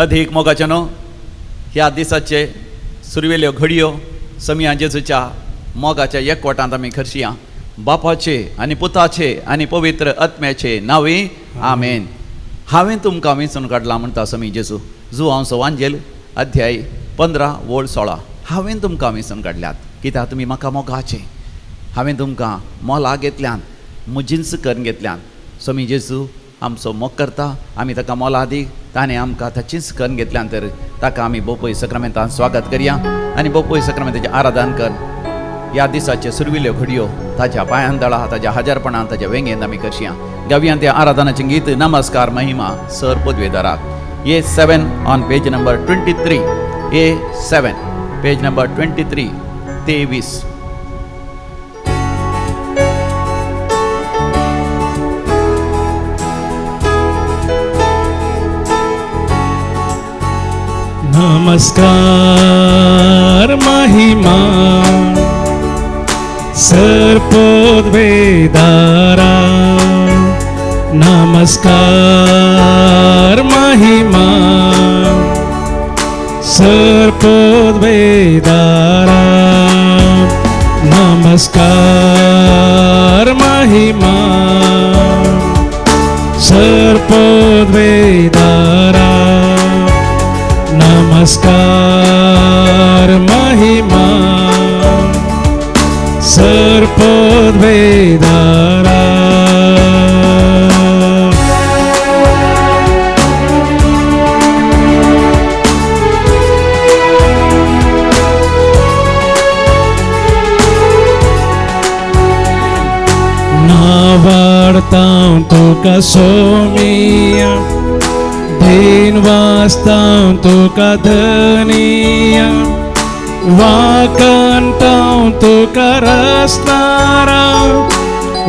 अधिक मोगाच्यानो ह्या दिसाचे सुरवेल्यो घडयो समिया जेजूच्या मोगाच्या एकवटांत आमी खर्चिया बापाचे आनी पुताचे आनी पवित्र आत्म्याचे नांवे आमेन. हांवें तुमकां वेंचून काडला म्हणटा समी जेजू जुआंचो वांजेल अध्याय 15 वोळ 16. हांवें तुमकां वेंचून काडल्यात कित्याक तुमी म्हाका मोगाचे. हांवें तुमकां मोला घेतल्यान मुजिन्स करून घेतल्यान. समी जेजू आमचो मोग करता, आमी ताका मोला दी, ताणें आमकां ताचीच करून घेतल्यान तर ताका आमी बोपय सक्रामेंतान स्वागत करया आनी बोपय सक्रामेंताचें आराधन कर. ह्या दिसाचे सुरविल्यो घडयो ताच्या पांयान दळा, ताच्या हजारपणान ताच्या वेंगेंत आमी करशीया. गावया त्या आराधनाचें गीत नमस्कार महिमा सर पदवेदाराक. A7 on page number 23. A7 page number 23 23. नमस्कार महिमा सर्पद्वेदारा. नमस्कार महिमा सर्पद्वेदारा. नमस्कार महिमा सर्पद्वेदारा. नमस्कार महिमा सर्पद्वेदारा. नावाडतां तुका सोमिया, दिन वाचतां तुका धनिया, वाकंतां तुका रस्तारा,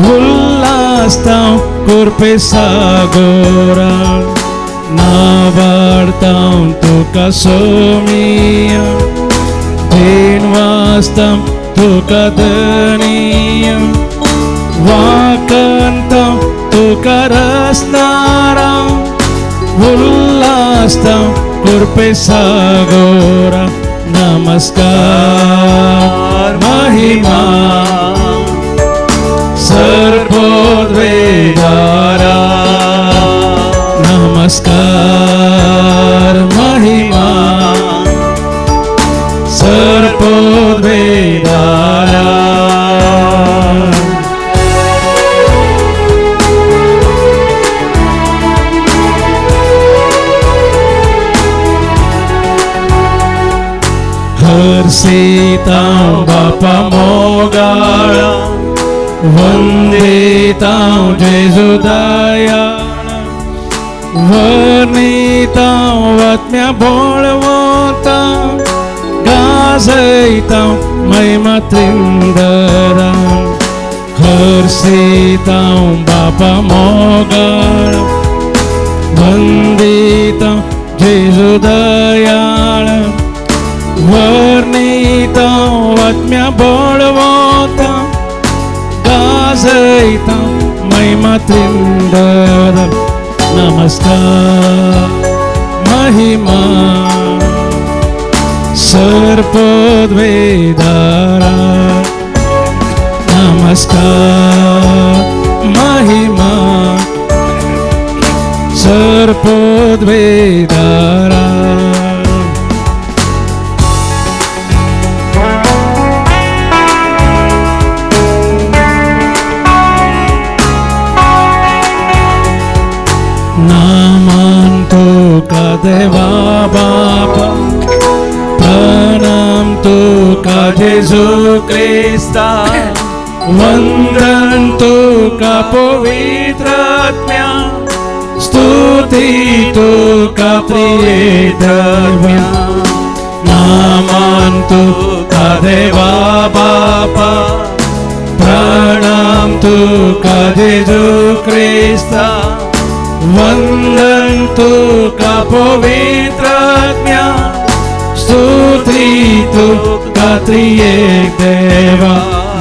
उल्लासतां कुर्पे सागोरा. नावाडतां तुका सोमिया, दिन वाचतां तुका धनिया, वाकंतां तुका रस्तारा, उल्लासतां कुर्पे सागोरा. नमस्कार महिमा सर्पद्वेदारा. नमस्कार महिमा सर्पद्वेदारा. हर्षितां बापा मोगाळा, वंदितां जेजू दयाळा, वर्णितां आत्म्या बोळवंता, गाजयतां महिमा त्रिंदरा. हर्षितां बापा मोगाळा, वंदितां जेजू दयाळा, वर्णितां आत्म्या बोळवंता, गाजयतां महिमा त्रिंदरा. नमस्कार महिमा सर्पद्वेदारा. नमस्कार महिमा सर्पद्वेदारा. नामान तुका देवा बापा, प्रणाम तुका जेजू क्रिस्ता, वंदन तुका पवित्र आत्म्या, स्तुती तुका प्रियतम्या. नामान तुका देवा बापा, प्रणाम तुका जेजू क्रिस्ता, वंदन तुका पवित्र आत्म्या, स्तुती तुका त्रिएक देवा.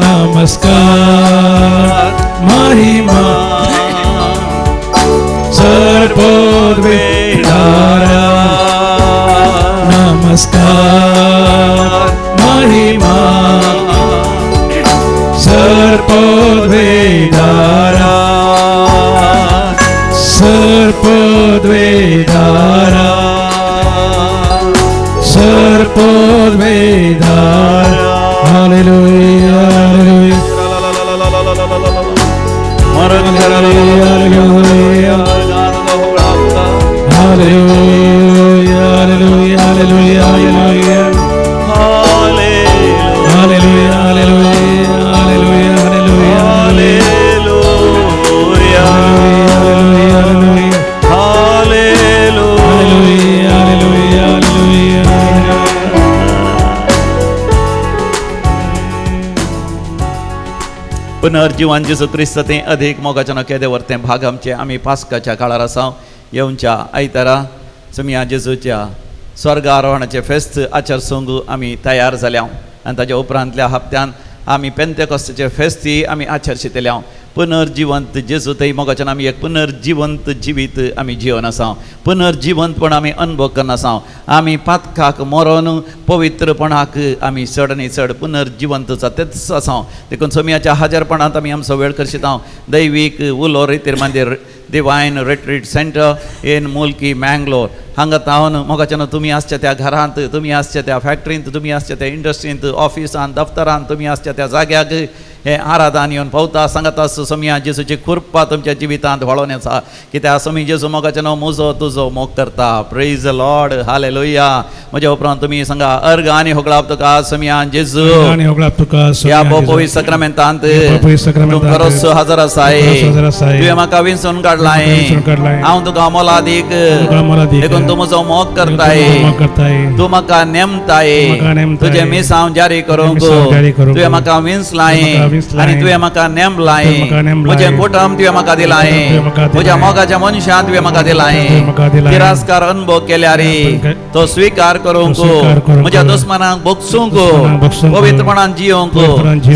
नमस्कार महिमा सर्पद्वेदारा. नमस्कार महिमा सर्पद्वेधारा सर्पद्वेधारा सर्पद्वेधारा हालेलुया हालेलुया हालेलुया हालेलुया हालेलुया हालेलुया हालेलुया पुनर्जीवन जेजू क्रिस्त तें अधीक मोगाच्या नखेदे वर्तें भाग आमचे आमी पास्काच्या काळार आसा येवच्या आयतारा समिया जेजूच्या स्वर्गारोहणाचे फेस्त आचार सोंगू आमी तयार जाल्या आनी ताच्या उपरांतल्या हप्त्यान आमी पेंतेकोस्ताचे फेस्ती आमी आचरशितल्या पुनर्जिवंत जेजू थंय मोगाच्यान आमी एक पुनर्जिवंत जिवीत आमी जिवन आसा पुनर्जिवंतपण आमी अनुभव करन आसा आमी पातकाक मरोन पवित्रपणाक आमी चड आनी चड पुनर्जिवंत जातेच आसा देखून समियाच्या हाजरपणांत आमी आमचो वेळ करशिता दैवीक उलो रितीर मंदिर डिवायन रिट्रीट सेंटर इन मुल्की मँगलोर हांगा तावन मोगाच्यान तुमी आसच्या त्या घरांत तुमी आसच्या त्या फॅक्टरींत तुमी आसच्या त्या इंडस्ट्रींत ऑफिसांत दफ्तरांत तुमी आसच्या त्या जाग्याक हे आराधन येवन पावता सांगता समिया जेजूची कृपा तुमच्या जिवितांत व्हळोन आसा कित्याक समी जेजू मोगाच्यान म्हजो तुजो मोग करता प्रेज द लॉर्ड हालेलुया म्हज्या उपरांत तुमी सांगा अर्ग आनी होगळाप तुका समिया जेजू या पवित्र सक्रमेंतांत तुमकां रोस हजर आसाय तुवें म्हाका विंचून काडलाय हांव तुका मोलादीक देखून तूं म्हजो मोग करताय तूं म्हाका नेमताय तुजें मीस हांव जारी करूंक तुवें म्हाका विंचलाय आनी तुवें म्हाका नेमलाय म्हजें कुटुंब तुवें म्हाका दिलाय म्हज्या मोगाच्या मनशां तुवें म्हाका दिलाय तिरस्कार अनुभव केल्या रे तो स्वीकार करूंक म्हज्या दुस्मनांक बोगसूंक पवित्रपणान जियोंक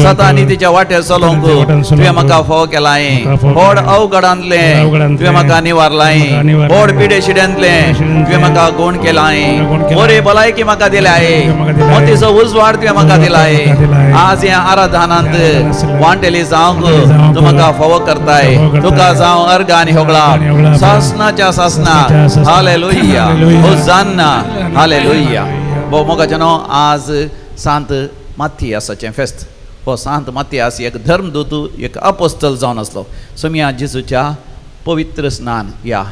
सता नितीच्या वाटेर चलोवंक तुवें म्हाका फोव केलाय व्हड अवघडांतले तुवें म्हाका निवारलाय व्हड पिडे शिड्यांतले तुवें म्हाका गूण केलाय बरे भलायकी म्हाका दिल्याय मोतीचो उजवाड तुवें म्हाका दिलाय आज ह्या आराधनांत वांटेली जावंक तूं म्हाका फोव करताय तुका जावं अर्ग आनी होगळा सासनाच्या सासना हालेलुया होसान्ना हालेलुया भोव मोगाच्यानो आज सांत माथियासाचें फेस्त हो सांत माथियास एक धर्मदूत एक अपोस्तल जावन आसलो समिया जेजूच्या पवित्र स्नान या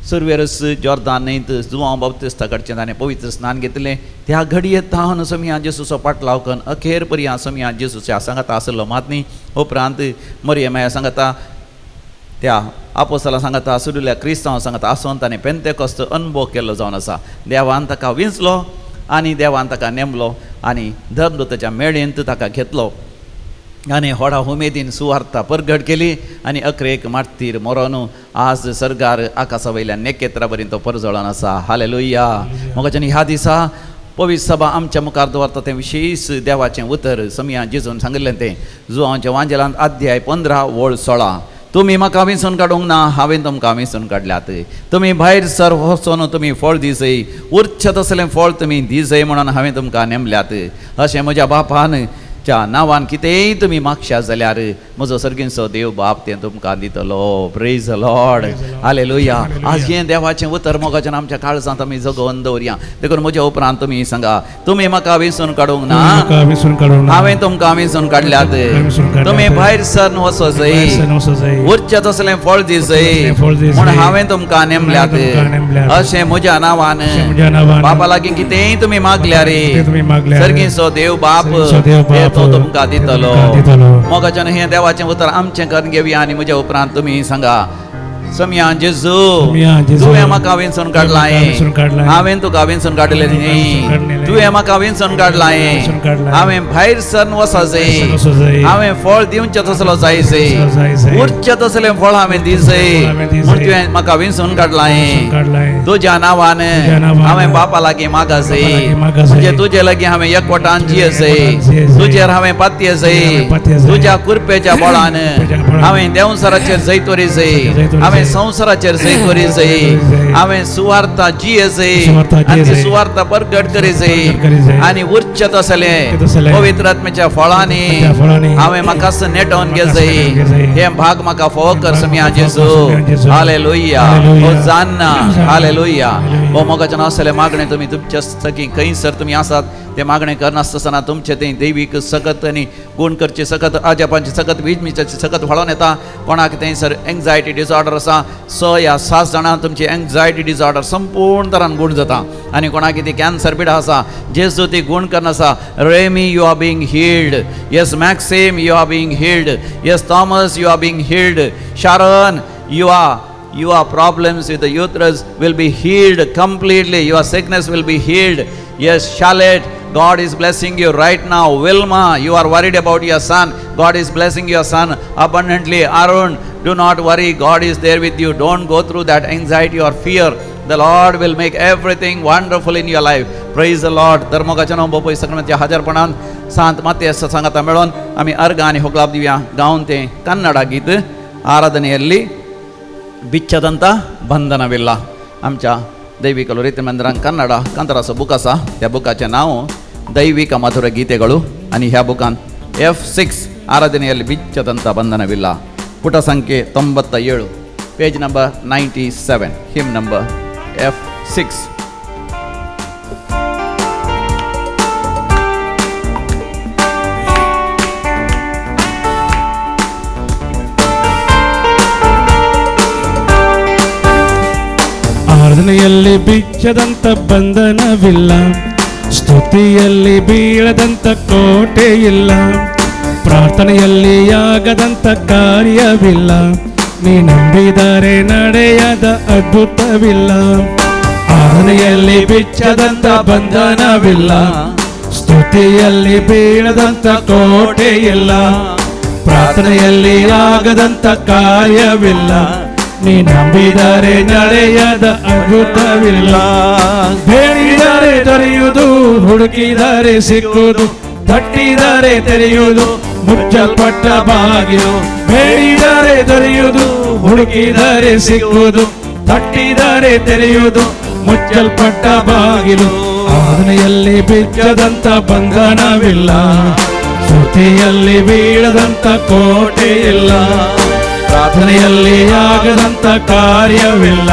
सुरवेरस जॉर्दान न्हंयत जुवांव बाप्तिस्ता कडच्यान ताणें पवित्र स्नान घेतलें त्या घडयेंत तावन समिया जेजूचो पाटलाव करून अखेर पर्यंत समिया जेजूच्या सांगाता आसलो मात न्ही उपरांत मरियमाया सांगाता त्या आपोस्तलां सांगाता सुरिल्ल्या क्रिस्तांव सांगाता आसोन ताणें पेंतेकोस्त अनुभव केल्लो जावन आसा देवान ताका विंचलो आनी देवान ताका नेमलो आनी धर्मदूताच्या मेळेंत ताका घेतलो आनी व्हडा उमेदीन सुवार्ता परगट केली आनी अकरेक मार्तीर मरोन आज सरगार आकाशा वयल्यान नेकेत्रा पर्यंत तो परजळोन आसा हालेलुया मोगाच्यान ह्या दिसा पवित्र सभा आमच्या मुखार दवरता तें विशेश देवाचें उतर समिया जेजून सांगिल्लें तें जुवांच्या वांजेलांत अध्याय 15 वळ 16 तुमी म्हाका विंचून काडूंक ना हांवें तुमकां विंचून काडल्यात तुमी भायर सर वचून तुमी फळ दिसय उर्च तसलें फळ तुमी दिसय म्हणून हांवें तुमकां नेमल्यात अशें म्हज्या बापान च्या नांवान कितेंय तुमी मागश्या जाल्यार म्हजो सर्गीचो देव बाप तें तुमकां दितलो प्रेज द लॉर्ड हालेलुया आज हें देवाचें उतर मोगाच्यान आमच्या काळजांत आमी जगोवन दवरया देखून म्हज्या उपरांत तुमी सांगा तुमी म्हाका विंचून काडूंक ना हांवें तुमकां विंचून काडल्यात तुमी भायर सरन वचोसय उर्च तसलें फळ दिसय म्हूण हांवें तुमकां नेमल्यात अशें म्हज्या नांवान बापा लागीं कितेंय तुमी मागल्यार सर्गीचो देव बाप तो तुमकां दितलो मोगाच्यान हें देवाचें उतर आमचें करून घेवया आनी म्हज्या उपरांत तुमी सांगा समिया जेजू तुवें म्हाका विंचून काडलाय हांवें तुका विंचून काडलें न्ही तुवें म्हाका विंचून काडलाय हांवें भायर सरन वचसय हांवें फळ दिवचें तसलो जायसय उर्च तसलें फळ हांवें दिसय म्हूण तुवें म्हाका विंचून काडलाय तुज्या नांवान हांवें बापा लागीं मागसय म्हणजे तुजे लागीं हांवें एकवटान जियसय तुजेर हांवें पातयसय तुज्या कुरपेच्या बळान हांवें देंवसराचेर जैतोरीसय हांवें संवसाराचेर सय करीसय हांवें सुवार्ता जी आसा सुवार्ता जी आनी ती आसा. सुवार्ता प्रगट करी प्रगट करी जाय. आनी उच्च तसलें तसलें. पवित्र आत्म्याच्या फळांनी त्या फळांनी हांवें म्हाका नेटोवन म्हाका घेजय नेटोवन घेजय. हे भाग म्हाका फोव कर समिया जेजू जेजू. हालेलुया हालेलुया. होसान्ना हालेलुया हालेलुया. हो मोगाच्या नासले मागणे तुम्ही तुमच्या सगळी खंयसर तुम्ही आसात ते मागणे करनासतना तुमचे ते दैवीक सकत आनी गुण करचे सकत आजापांची सकत विजमीची सकत वळोन येता. कोणाक थंयसर एंग्जायटी डिसऑर्डर आसा 6 या 7 जाणां तुमची एंग्जायटी डिसऑर्डर संपूर्ण तरान गुण जाता. आनी कोणाक ती कॅन्सर पिडा आसा जेजू ती गुण करनासा. Remy you are being healed. Yes Maxim you are being healed. Yes Thomas you are being healed. Sharon your problems with the uterus will be healed completely. Your sickness will be healed. Yes, Charlotte, God is blessing you right now. Wilma, you are worried about your son. God is blessing your son abundantly. Arun, do not worry. God is there with you. Don't go through that anxiety or fear. The Lord will make everything wonderful in your life. Praise the Lord. धर्मोगाच्या number सगळ्यांच्या हजारपणान सांत माते सांगता मेळोन आम्ही अर्घ आणि होगलाब दिव्या गाऊन ते कन्नಡ गीत ಆರಾಧನೆಯಲ್ಲಿ ಬಿಚ್ಚದಂಥ ಬಂಧನವಿಲ್ಲ. आमच्या दैविक ರೀತಿ मंदिरांत कन्नಡ कांताराचो बूक आसा. त्या बुकाचें नांव दैविक मधुर गीतेಗಳು आणि ह्या बुकान F6 ಆರಾಧನೆಯಲ್ಲಿ ಬಿಚ್ಚದಂಥ ಬಂಧನವಿಲ್ಲ ಪುಟ ಸಂಖ್ಯೆ 97 page number 97 him number F6. ಆರಾಧನೆಯಲ್ಲಿ ಬಿಚ್ಚದಂತ ಬಂಧನವಿಲ್ಲ, ಸ್ತುತಿಯಲ್ಲಿ ಬೀಳದಂತ ಕೋಟೆ ಇಲ್ಲ, ಪ್ರಾರ್ಥನೆಯಲ್ಲಿ ಆಗದಂತ ಕಾರ್ಯವಿಲ್ಲ, ನೀ ನಂಬಿದರೆ ನಡೆಯದ ಅದ್ಭುತವಿಲ್ಲ. ಆರಾಧನೆಯಲ್ಲಿ ಬಿಚ್ಚದಂತ ಬಂಧನವಿಲ್ಲ, ಸ್ತುತಿಯಲ್ಲಿ ಬೀಳದಂತ ಕೋಟೆ ಇಲ್ಲ, ಪ್ರಾರ್ಥನೆಯಲ್ಲಿ ಆಗದಂತ ಕಾರ್ಯವಿಲ್ಲ, ನೀ ನಂಬಿದರೆ ನಡೆಯದ ಅದ್ಭುತವಿಲ್ಲ. ಬೇಡಿದರೆ ದೊರೆಯುವುದು, ಹುಡುಕಿದರೆ ಸಿಕ್ಕುವುದು, ತಟ್ಟಿದರೆ ತೆರೆಯುವುದು, ಮುಚ್ಚಲ್ಪಟ್ಟ ಬಾಗಿಲು. ಬೇಡಿದರೆ ದೊರೆಯುವುದು, ಹುಡುಕಿದರೆ ಸಿಕ್ಕುವುದು, ತಟ್ಟಿದರೆ ತೆರೆಯುವುದು, ಮುಚ್ಚಲ್ಪಟ್ಟ ಬಾಗಿಲು. ಆರಾಧನೆಯಲ್ಲಿ ಬಿಚ್ಚದಂತ ಬಂಧನವಿಲ್ಲ, ಸ್ತುತಿಯಲ್ಲಿ ಬೀಳದಂತ ಕೋಟೆ ಇಲ್ಲ, ಪ್ರಾರ್ಥನೆಯಲ್ಲಿ ಆಗದಂತ ಕಾರ್ಯವಿಲ್ಲ,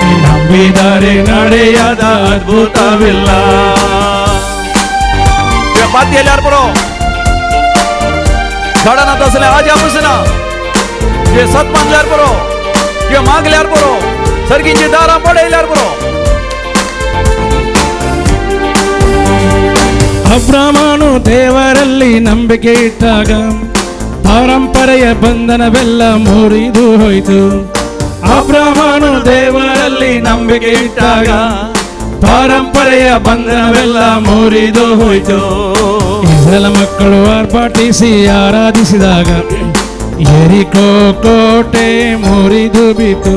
ನೀ ನಂಬಿದರೆ ನಡೆಯದ ಅದ್ಭುತವಿಲ್ಲ. बाती आल्यार पुरो झाडांत असले आजा बसना जे सत मागल्यार पुरो जे मागल्यार पुरो सर्गींची दारां पडयल्यार पुरो. ಅಬ್ರಹಾಮನು ದೇವರಲ್ಲಿ ನಂಬಿಕೆ ಇಟ್ಟಾಗ ಪಾರಂಪರೆಯ ಬಂಧನವೆಲ್ಲ ಮುರಿದು ಹೋಯಿತು. ಅಬ್ರಹಾಮನು ದೇವರಲ್ಲಿ ನಂಬಿಕೆ ಇಟ್ಟಾಗ ಪಾರಂಪರೆಯ ಬಂಧನವೆಲ್ಲ ಮುರಿದು ಹೋಯಿತು. ಇಸ್ರಾಯೇಲ್ ಮಕ್ಕಳು ಆರ್ಭಟಿಸಿ ಆರಾಧಿಸಿದಾಗ ಯೆರಿಕೋ ಕೋಟೆ ಮುರಿದು ಬಿತ್ತು.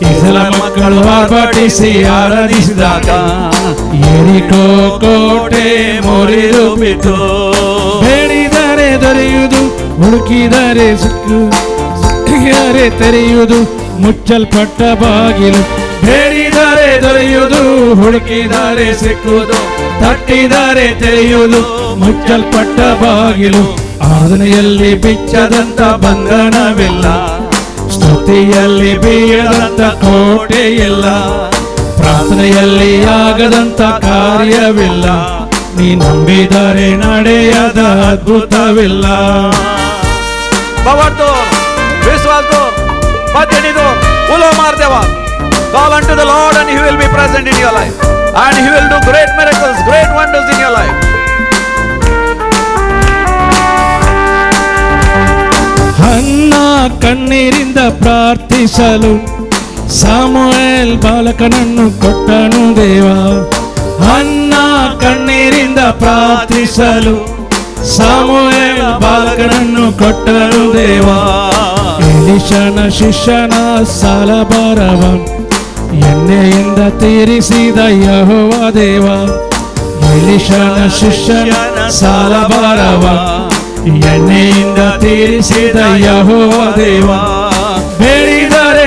ಇಸ್ರಾಯೇಲ್ ಮಕ್ಕಳು ಆರ್ಭಟಿಸಿ ಆರಾಧಿಸಿದಾಗ ಯೆರಿಕೋ ಕೋಟೆ ಮುರಿದು ಬಿತ್ತು. ಬೇಡಿದರೆ ದೊರೆಯುವುದು, ಹುಡುಕಿದರೆ ಸಿಕ್ಕಿದರೆ ತೆರೆಯುವುದು, ಮುಚ್ಚಲ್ಪಟ್ಟ ಬಾಗಿಲು. ಬೇಡಿದರೆ ದೊರೆಯುವುದು, ಹುಡುಕಿದರೆ ಸಿಕ್ಕುವುದು, ತಟ್ಟಿದರೆ ತೆರೆಯುವುದು, ಮುಚ್ಚಲ್ಪಟ್ಟ ಬಾಗಿಲು. ಆರಾಧನೆಯಲ್ಲಿ ಬಿಚ್ಚದಂತ ಬಂಧನವಿಲ್ಲ, ಸ್ತುತಿಯಲ್ಲಿ ಬೀಳದಂತ ಕೋಟೆ ಇಲ್ಲ, ಪ್ರಾರ್ಥನೆಯಲ್ಲಿ ಆಗದಂತ ಕಾರ್ಯವಿಲ್ಲ, ನೀ ನಂಬಿದರೆ ನಡೆಯದ ಅದ್ಭುತವಿಲ್ಲ. बाबातोर विश्वासतोर पद्धतीतोर उलो मार देवा. Call unto the Lord and He will be present in your life and He will do great miracles, great wonders in your life. ಹನ್ನ ಕಣ್ಣೀರಿಂದ ಪ್ರಾರ್ಥಿಸಲು ಸಾಮುವೇಲ್ ಬಾಲಕನನ್ನು ಕೊಟ್ಟನು ದೇವ. ಹನ್ನ ಕಣ್ಣೀರಿಂದ ಪ್ರಾರ್ಥಿಸಲು ಸಾಮುವೇಲ್ ಬಾಲಕನನ್ನು ಕೊಟ್ಟನು ದೇವ. ಎಲಿಷನ ಶಿಷ್ಯನ ಸಾಲಭಾರವ ಎಣ್ಣೆಯಿಂದ ತೀರಿಸಿದ ಯೆಹೋವ ದೇವ. ಎಲಿಷನ ಶಿಷ್ಯನ ಸಾಲಭಾರವ ಎಣ್ಣೆಯಿಂದ ತೀರಿಸಿದ ಯೆಹೋವ ದೇವ. ಬೇಡಿದರೆ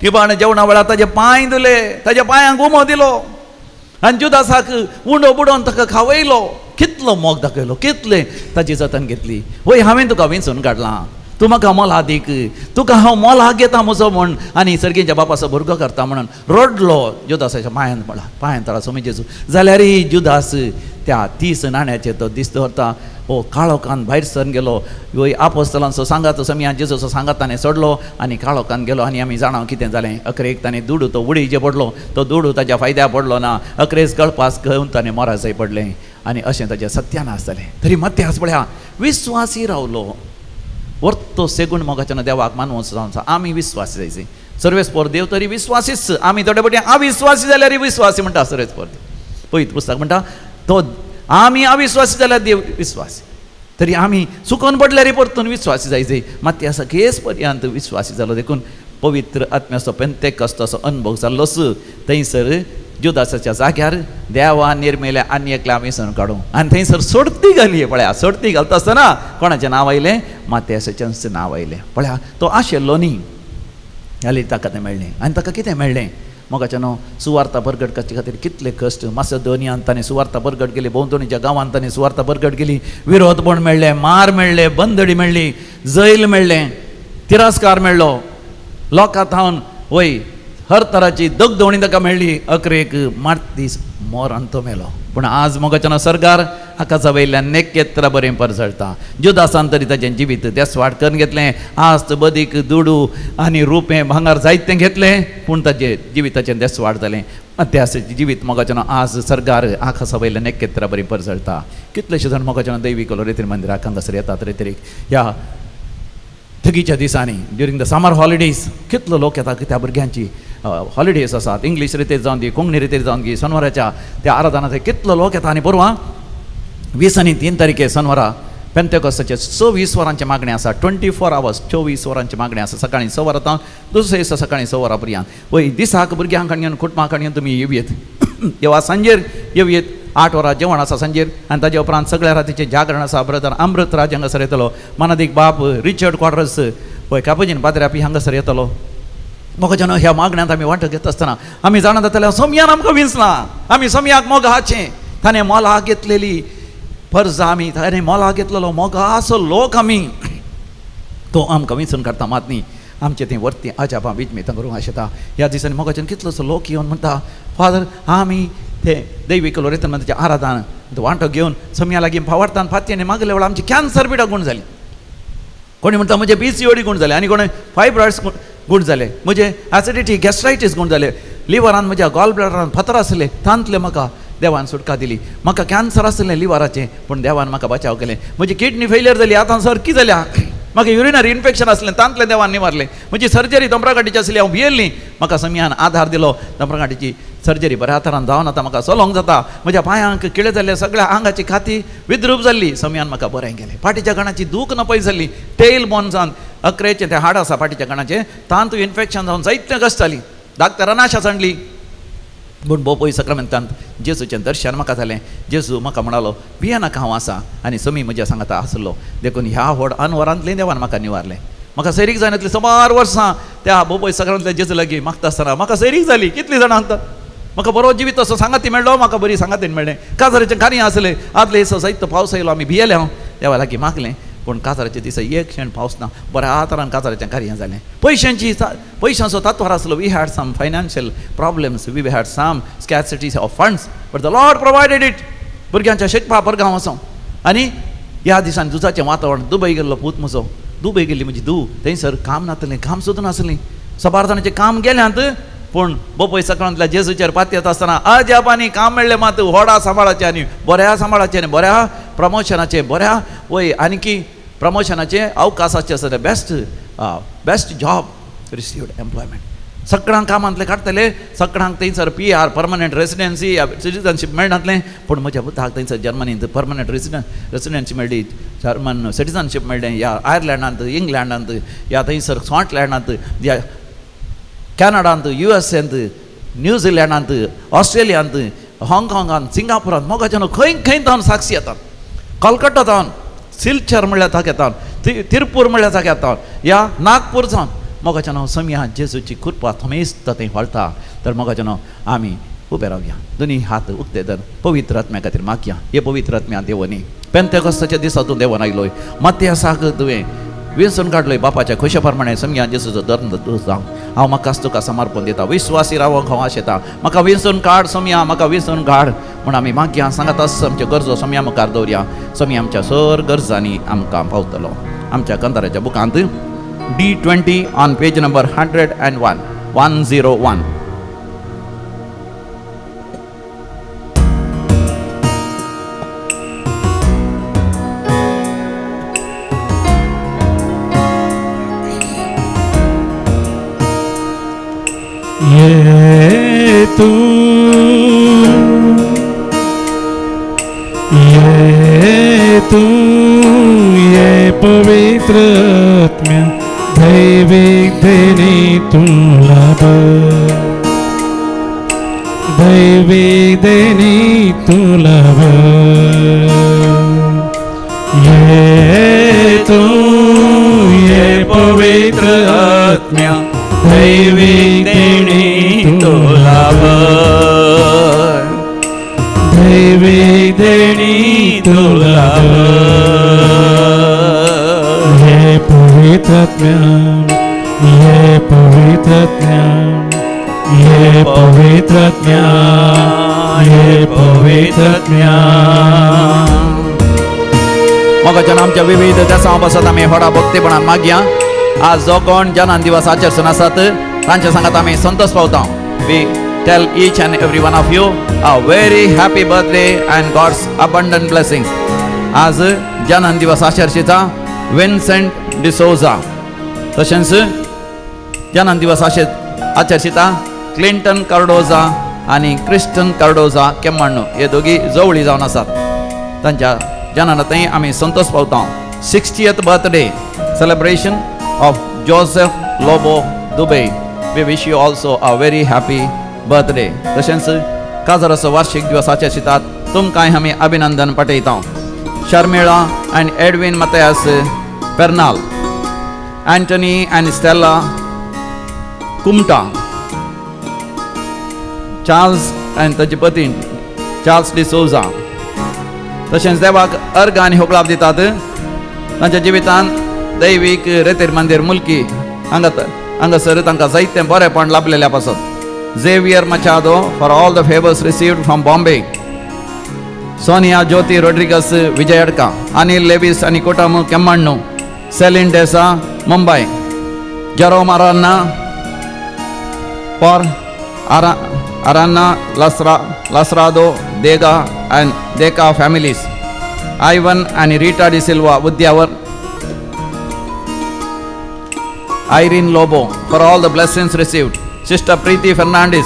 किंवा जेवणा वेळार ताजे पांय धुले, ताज्या पांयांक उमो दिलो आनी जुदासाक उंडो बुडोवन ताका खावयलो. कितलो मोग दाखयलो, कितले ताची जतन घेतली. वय हांवें तुका वेंचून काडलां, तूं म्हाका मोला दीक, तुका हांव मोला घेता म्हजो म्हण आनी सर्गेच्या बापाचो भुरगो करता म्हणून रडलो जुदासाच्या पांयां तळा सोमी जेजू. जाल्यार जुदास त्या 30 नाण्याचेर तो दीस दवरता. हो काळो कान भायर सरून गेलो. वय आपोस्तलांचो सांगात समियान जेजूचो सांगात ताणें सोडलो आनी काळो कान गेलो. आनी आमी जाणा कितें जालें. अकरेक ताणें दुडू तो उडीचेर पडलो. तो दुडू ताच्या फायद्या पडलो ना. अकरेस गळपास घेवन ताणें मोराचंय पडलें आनी अशें ताचें सत्यानाश जालें. तरी मत्यास पळया विस्वासी रावलो. वर्तो सेगूण मोगाच्यान देवाक मानवूं जावन आमी विस्वासी जायचे. सर्वेस्पोर देव तरी विस्वासीच. आमी थोडे फावटी अविस्वासी जाल्यार विस्वासी म्हणटा सर्वेस्पोर देव. पळयत पुस्तक म्हणटा तो आमी अविस्वासी जाल्यार देव विस्वासी. तरी आमी चुकोवन पडल्यार परतून विस्वासी जायचे. मत्यासा केस पर्यंत विस्वासी जालो. देखून पवित्र आत्म्याचो पेंतेकॉस्ताचो अनुभव जाल्लोच. थंयसर जुदासाच्या जाग्यार देवान निर्मेल्या आनी एकल्या आमी सण काडूं आनी थंयसर सोडती घाली. पळया सोडती घालता आसतना कोणाचें नांव आयलें? मात्यासाचें नांव आयलें. पळया तो आशिल्लो न्ही जाल्यार ताका तें मेळ्ळें. आनी ताका कितें मेळ्ळें? मोगाच्यान सुवार्ता परगट करचे खातीर कितले कश्ट. मासेदोनियांत ताणें सुवार्ता परगट केली. भोंवतणीच्या गांवांत ताणें सुवार्ता परगट केली. विरोधपण मेळ्ळें, मार मेळ्ळे, बंदडी मेळ्ळी, जैल मेळ्ळें, तिरस्कार मेळ्ळो. लोकां थावन वय हर तराची दगदवणी ताका मेळ्ळी. अकरेक मारतीस मोरान तो मेलो. पूण आज मोगाच्यान सरकार आकाशा वयल्यान नेकेत्र बरें परजळटा. जुदासान तरी ताचें जिवीत देसवाड करून घेतलें. आज बदीक दुडू आनी रुपें भांगर जायतें घेतलें पूण ताचें जिविताचें देसवाड जालें. मत्यासाचें जिवीत मोगाच्यान आज सरकार आकाशा वयल्यान नेकेत्र बरें परजळटा. कितलेशे जाण मोगाच्यान दैवीक रितीन मंदिराक हांगासर येतात. रे तरेक ह्या थगीच्या दिसांनी ड्युरींग द समर हॉलिडेज कितलो लोक येता. त्या भुरग्यांची हॉलिडेज आसात. इंग्लीश रितीर जावन दी, कोंकणी रितीर जावन दी, शनिवाराच्या त्या आराधनांत कितलो लोक येता. आनी परवां 20 आनी 3 तारीखे शनिवारा पेंतेकॉस्ताचे 26 वरांचें मागणें आसा. 24 hours 24 वरांचें मागणें आसा. सकाळीं 6 वरां दुसरे दिसा सकाळीं 6 वरां पर्यंत. वय दिसाक भुरग्यांक घेवन कुटुंबाक घेवन तुमी येवयेत. देवा सांजेर येवयेत. 8 वरां जेवण आसा सांजेर आनी ताजे उपरांत सगळ्या रातीचें जागरण आसा. ब्रदर अमृतराज हांगासर येतलो. मानादीक बाब रिचर्ड क्वार्टर्स पळय कापजीन पाद्र्यापी हांगासर येतलो. मोगाच्यान ह्या मागण्यांत आमी वांटो घेता आसतना आमी जाणा जाताले सोमयान आमकां विंचलां. आमी सोमयाक मोगाचें ताणें मोला घेतलेली फर्ज आमी ताणें मोला घेतलेलो मोगाचो लोक आमी. तो आमकां विंचून काडटा मात न्ही. आमचें तें वर्ती अजापां विजमेतां करूंक आशेता. ह्या दिसांनी मोगाच्यान कितलोसो लोक येवन म्हणटा फादर आमी ते दैवीक रितीन आराधन वांटो घेवन सोमया लागीं फावरतान फातयेनी मागले वेळार आमची कॅन्सर पिडा गूण जाली. कोणी म्हणटा म्हजे PCOD गूण जाले आनी कोणी फायब्रॉइड्स गूण जाले, म्हजे एसिडिटी गॅस्ट्रायटीस गूण जाले, लिवरान म्हज्या गॉल ब्लॅडरान फातर आसले तांतले म्हाका देवान सुटका दिली. म्हाका कॅन्सर आसलें लिवराचें पूण देवान म्हाका बचाव केलें. म्हजी किडनी फेलियर जाली आतां सारकी जाल्या. म्हाका युरिनरी इन्फेक्शन आसलें तांतलें देवान निवारलें. म्हजी सर्जरी दोंबराकाटीची आसली हांव भियेल्ली. म्हाका समियान आधार दिलो. दोंबराकाटीची सर्जरी बऱ्या तरान जावन आतां म्हाका चलोंक जाता. म्हज्या पांयांक किळे जाल्ले, सगळ्या आंगाची खाती विद्रूप जाल्ली. समियान म्हाका बरें केलें. फाटीच्या कणाची दूख नपय जाल्ली. टेल बोन्सांत अकरेचें तें हाड आसा फाटीच्या कणाचें तांतू इन्फेक्शन जावन जायतें कश्ट जाली. डाक्टरान आशा सांडली. पूण बोपोय सक्रामेंतांत जेजूचें दर्शन म्हाका जालें. जेजू म्हाका म्हणालो भिये नाका हांव आसा आनी समी म्हज्या सांगाता आसलो. देखून ह्या व्हड अनवरांतलें देवान म्हाका निवारलें. म्हाका सैरीक जावन येतली सुमार वर्सां त्या बोपोय सक्रामेंतल्या जेजू लागीं मागता आसतना म्हाका सैरीक जाली. कितलीं जाणां सांगता म्हाका बरो जिवीत असो सांगाती मेळ्ळो. म्हाका बरी सांगातीन मेळ्ळें. काजाराचें कार्य आसलें. आदले दिसा जायतो पावस आयलो. आमी भियेले. हांव देवा लागीं मागलें पूण काजाराच्या दिसा एक क्षण पावस ना. बऱ्या तरान काजाराचें कार्य जालें. पयशांचो तात्वार आसलो. We had some financial problems. We had some scarcity of funds but the Lord provided it. भुरग्यांच्या शिकपा परगांव वचों. आनी ह्या दिसांनी झुजाचें वातावरण. दुबय गेल्लो पूत म्हजो. दुबय गेल्ली म्हजी धूव. थंयसर काम नासलें. काम सुद्दां नासलीं. सबारदानाचें काम गेल्यांत पूण बोपोय सक्रांतल्या जेजूचेर पातयेत आसतना अजापांनी काम मेळ्ळें. मात व्हडा सांबाळाचें आनी बऱ्या सांबाळाचें आनी बऱ्या प्रमोशनाचें बऱ्या वय आनीकी प्रमोशनाचें अवकाशाचें आसा. Best job received employment. सगळ्यांक कामांतले काडटले. सगळ्यांक थंयसर PR परमनंट रेसिडेन्सी सिटिजनशीप मेळनातलें. पूण म्हज्या पुताक थंयसर जर्मनींत परमनंट रेसिडेन्सी मेळ्ळी. जर्मन सिटिजनशीप मेळ्ळें. या आयर्लंडांत, इंग्लंडांत, या थंयसर स्कॉटलँडांत, या कॅनडांत, USAंत, न्यूझिलंडांत, ऑस्ट्रेलियांत, हाँगकाँगांत, सिंगापुरांत मोगाच्यान खंय खंय जावन साक्षी येतात. कलकत्ता जावन, सिलचर म्हणल्यार ताका येतात. तिरपूर म्हणल्यार ताका येतात. या नागपूर जावन मोगाचें नांव समिया जेजूची कृपा थमेस्त थंय व्हळता तर मोगाचें नांव आमी उबे रावया दोनी हात उक्ते धर पवित्र आत्म्या खातीर मागया हे पवित्र आत्म्या देवनी पेंतेकोस्ताच्या दिसा तूं देवान आयलोय मत्यासाक तुवें वेंचून काडलोय बापाच्या खुशे प्रमाणे समिया जेजूचो धर्म जावं हांव म्हाका तुका समर्पण दिता विश्वासी रावोंक हांव आशेता म्हाका वेंचून काड समिया म्हाका वेंचून काड म्हूण आमी मागया सांगात आस आमच्यो गरजो समिया मुखार दवरया समिया आमच्या सर गरजांनी आमकां पावतलो आमच्या कंदाराच्या बुकांत D20 ऑन पेज नंबर 101 ये तू ये पवित्र आत्म्या दैविक देणी तुला दैविक देणी तुला ये पवित्र आत्म्या दैविक देणी तुला दैविक देणी तुला ये पवित्र आत्म्या ये पवित्र आत्म्या ये पवित्र आत्म्या ये पवित्र आत्म्या मोगाचें आमच्या विविध देसां बसत आमी व्हडा भक्तीपणान मागया आज जो कोण जनान दिवस आचरसन आसात तांचे सांगात आमी संतोष पावता we tell each and every one of you a very happy birthday and God's abundant blessings आज जनान दिवस आचरशीता विन्सेंट डिसोजा तशेंच जनान दिवस आचरशीता क्लिंटन कार्डोजा आनी क्रिस्टन कार्डोजा केम्माण्णो हे दोगी जवळी जावन आसात तांच्या जनानांतय आमी संतोष पावता 60th birthday celebration of Joseph Lobo Dubey. We wish you also a very happy birthday. तशेंच काजराचो वार्षिक दिवस आचरतात तुमकांय आमी अभिनंदन पाठयता Sharmila and Edwin Mathias Pernal Antony and Stella Kumta Charles and ताची पत्नी चार्ल्स डिसोजा तशेंच देवाक अर्घ आनी होगलाप दितात तांच्या जिवितांत दैवीक रेतेर मंदिर मुल्की हांगासर तांकां जायतें बरेंपण लाभलेलें पासत Xavier Machado for all the favours received from Bombay Sonia Jyoti Rodrigues Vijayadka Anil Lewis आनी कोटामू Kemmannu Celine D'Sa Mumbai Jerome Arana for Arana Lasrado Dega and Deka families Ivan and Rita De Silva Udyawar Irene Lobo for all the blessings received Sister Preeti Fernandez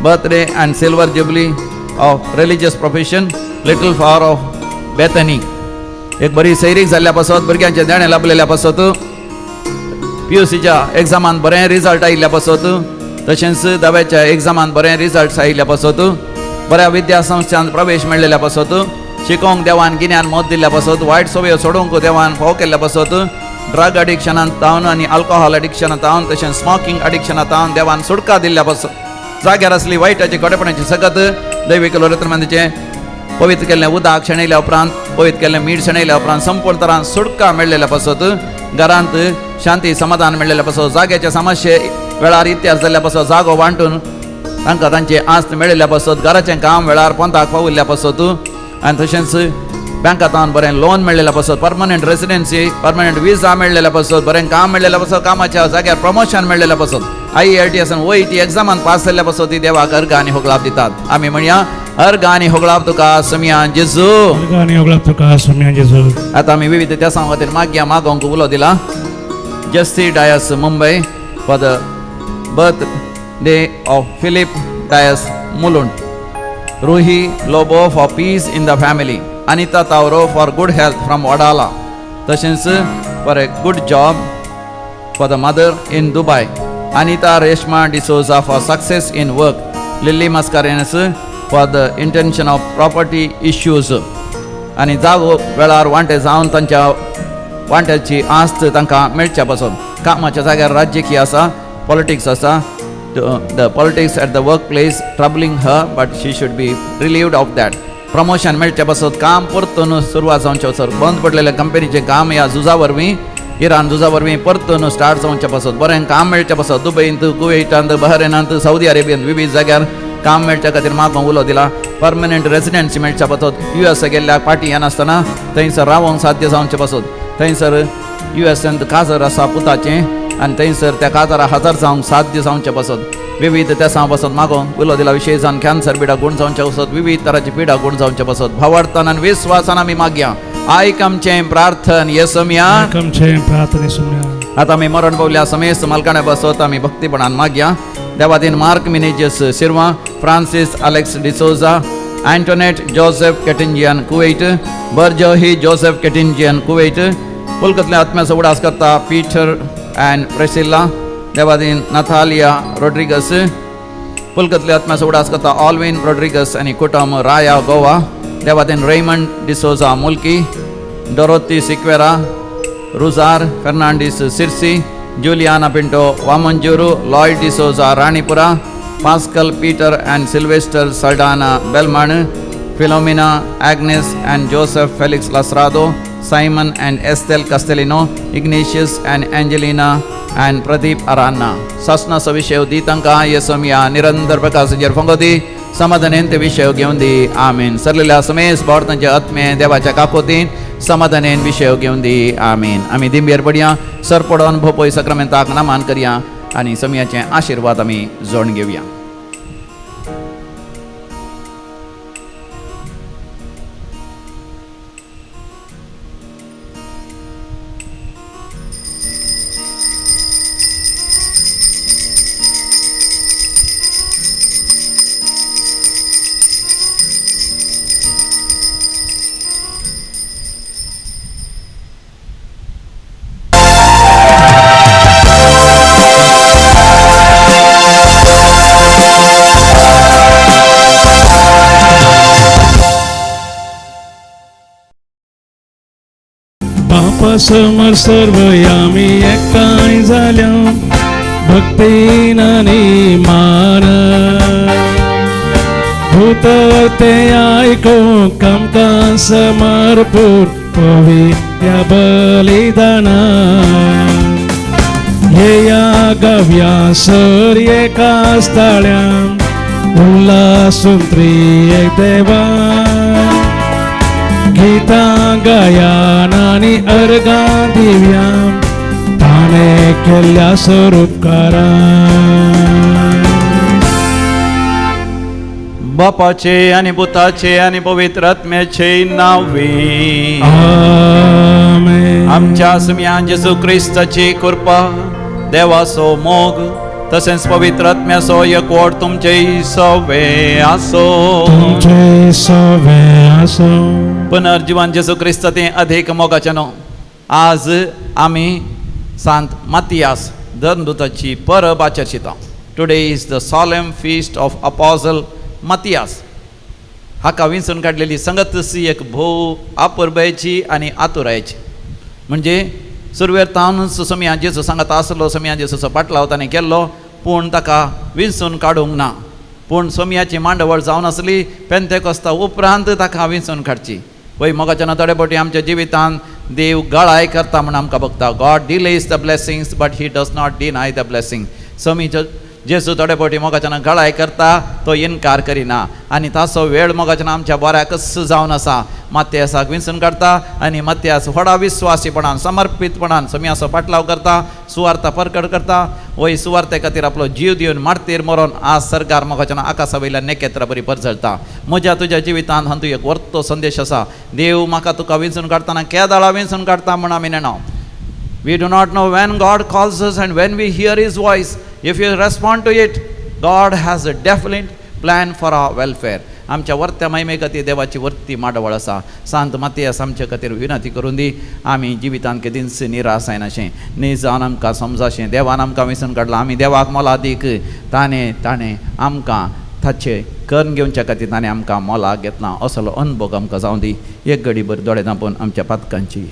birthday and silver jubilee of religious profession Little Flower of Bethany एक बरी सैरीक जाल्ल्या पासत भुरग्यांचे देणे लाभलेल्या पासत PUCच्या एग्जामान बरें result आयिल्ल्या पासत तशेंच दव्याच्या एग्जामान बरें रिजल्ट्स आयिल्ल्या पासत बऱ्या विद्या संस्थांत प्रवेश मेळिल्ल्या पासत शिकोवंक देवान गिन्यान मोद दिल्ल्या पासत वायट सवयो सोडूंक देवान फोव केल्ल्या पासत ड्रग एडिक्शनांत तावन आनी अल्कोहॉल एडिक्शनांत तावन तशेंच स्मोकिंग एडिक्शनांत तावन देवान सुटका दिल्ल्या पासत जाग्यार आसली वायटाची कोडेपणाची सगत दैवीक लोरेत्रमंदीचें पवित्र केल्लें उदक शेणयल्या उपरांत पवित्र केल्लें मीठ शेणयल्या उपरांत संपूर्ण तरान सुटका मेळिल्ल्या पासत घरांत शांती समाधान मेळिल्ल्या पासत जाग्याचे समस्ये वेळार इत्यार जाल्ल्या पासत जागो वांटून तांकां तांची आस्त मेळिल्ल्या पासत घराचें काम वेळार पंथाक पाविल्ल्या पासत आनी तशेंच बँकांतान बरें लोन मेळिल्ल्या पासत परमनंट रेसिडेन्सी परमनंट विजा मेळिल्ल्या पासत बरें काम मेळिल्ल्या पासत कामाच्या जाग्यार प्रमोशन मेळिल्ल्या पासत IELTS आनी OET एग्जामान पास जाल्ल्या पासत ती देवाक अर्घ आनी होगलाप दितात आमी म्हणया अर्घ आनी होगलाप तुका समियान जेजू अर्घ आनी होगलाप तुका समियान जेजू आतां आमी विविध देसां खातीर मागया मागोवंक उलो दिला Jessie Dias Mumbai for the birthday of Philip Dias Mulund Ruhi Lobo for peace in the family Anita Tauro for good health from Wadala Tashens for a good job for the mother in Dubai Anita Reshma D'Souza for success in work Lily Mascarenes for the intention of property issues आणि जागो वेळार वांटे जावन तांच्या वांट्याची आस्त तांकां मेळच्या पासून कामाच्या जाग्यार राजकीय आसा, पॉलिटिक्स आसा. The politics at the work place troubling her, but she should be relieved of that. Promotion मेळचे पासत काम परतून सुरवात जावचे वचत, बंद पडलेले कंपनीचें काम ह्या झुजा वरवीं, इराण झुजा वरवीं परतून स्टार्ट जावचे पासत, बरें काम मेळचे पासत. दुबयंत, कुवेटांत, बहरेनांत, साऊदी अरेबियांत विविध जाग्यार काम मेळच्या खातीर म्हाका उलो दिला. परमनंट रेसिडेंसी मेळच्या पासत, US गेल्ल्याक पार्टी येनासतना थंयसर रावंक साध्य जावचें पासत. थंयसर USंत काजर आसा पुताचें, आनी थंयसर त्या काजारा हजर जावंक साध्य जावचें पासत. विविध तेसां पासत म्हाका उलो दिला. विशेशान कॅन्सर पिडा गूण जावचें पासत, विविध तरांची पिडा गूण जावचें पासत. भावार्थान आनी विस्वासान आमी मागया. आयक आमचें प्रार्थन येसुम्या. आमचे प्रार्थने सुम्या. आता आमी मरण पावल्या समेस्त मलकाणे बसत आमी भक्तीपणान मागया. देवादीन Mark Menezes Shirva, Francis Alex D'Souza, Antonette Joseph केटिंजियन कुवेट, बर्जोही जोसेफ केटिंजियन कुवेट, पुलकतले आत्म्याचो उडास करता पीटर अँड प्रेसिल्ला. देवादीन नाथालिया रोड्रिगस, पुलकतले आत्म्याचो उडास करता ऑल्विन रोड्रिगस आनी कुटुंब राया गोवा. देवादीन Raymond D'Souza Mulki, Dorothy Sequeira, Rujar Fernandes Sirsi, Juliana Pinto Vamanjoor, Lloyd D'Souza Ranipura, Pascal Peter and Sylvester Saldanha Belman, Philomena Agnes and Joseph Felix Lasrado, Simon and Estelle Castelino, Ignatius and Angelina and Pradeep Arana. शासनाचो विशय दी तांकां येसुम्या निरंतर प्रकाशाचेर फंगोदी समाधानेन ते विशय घेवन दी. आमीन. सरलेल्या समेस्त भारतांचे आत्मे देवाच्या काकोतीन समाधानेन विशय घेवन दी. आमीन. आमी दिंबेर पडया, सर पडोन भोपय सक्रामेंताक नमान करया आनी समयाचे आशिर्वाद आमी जोडून घेवया. बापा समोर सर्व आम्ही एकठांय झाल्या भक्तीन आणि मान. भूत ते ऐकूंक आमकां समर्पूर पवित्र बलिदान. या गाव्या सर एकाच ताळ्यान उल्हासून त्रिएक देवा. गीता गायन आणि अर्गां दिव्या ताणे केल्ल्या स्वरूपकारा. बापाचे आनी पुताचे आनी पवित्र आत्म्याचे नावे. आमेन. आमच्या सुम्यान जेसू क्रिस्ताची कृपा, देवाचो मोग, तसेच पवित्र आत्म्याचो एकवट तुमचे सवे आसो. तुमचे सवे आसो. पुनर्जीवन जेसू क्रिस्ताचे अधिक मोगाचे न्हू. आज आमी सांत मातियास धर्मदूताची परब आचरशिता. Today is the solemn feast of apostle Mathias. हाका विंचून काडलेली संगतसी एक भोव आपुरबायेची आनी आतुरायेची. म्हणजे सुरवेर तावनूच समया जेजू सांगता आसलो, समया जेजूचो पाटलाव ताणें केल्लो, पूण ताका विंचून काडूंक ना. पूण सोमयाची मांडवळ जावन आसली, पेंतेकोस्ता उपरांत ताका विंचून काडची. वय मोगाच्या थोडे फावटी आमच्या जिवितांत देव गळाय करता म्हण आमकां बघता. God delays the blessings but he does not deny the blessing. समीचो जेजू थोडे फावटी मोगाच्यान गळाय करता, तो इन्कार करिना. आनी ताचो वेळ मोगाच्यान आमच्या बऱ्याकच जावन आसा. मात्यासाक विंचून काडता आनी मात्यास व्हडा विस्वासीपणान समर्पितपणान समयाचो पाटलाव करता, सुवार्ता परकट करता. वय सुवार्ते खातीर आपलो जीव दिवन मारतीर मरोन आज सरकार मोगाच्यान आकाशा वयल्यान नेकेत्रां बरी परजळटा. म्हज्या तुज्या जिवितांत हातूंत एक वर्तो संदेश आसा. देव म्हाका तुका विंचून काडटना केदाळा विंचून काडटा म्हण आमी नेणो. We do not know when God calls us and when we hear His voice. If you respond to it, God has a definite plan for our welfare. आमच्या वर्त्या महिमे खातीर देवाची वर्ती माडवळ आसा. सांत मातियास आमचे खातीर विनंती करून दी. आमी जिवितांत केदींच निराश जायनाशें, जावन आमकां समजाशें. देवान आमकां विसरून काडलां, आमी देवाक मोला दीक. ताणें आमकां ताचे कर्ण घेवच्या खातीर ताणें आमकां मोलाक घेतलां. असलो अनुभव आमकां जावं दी. एक घडी भर दोळे धांपून आमच्या पातकांची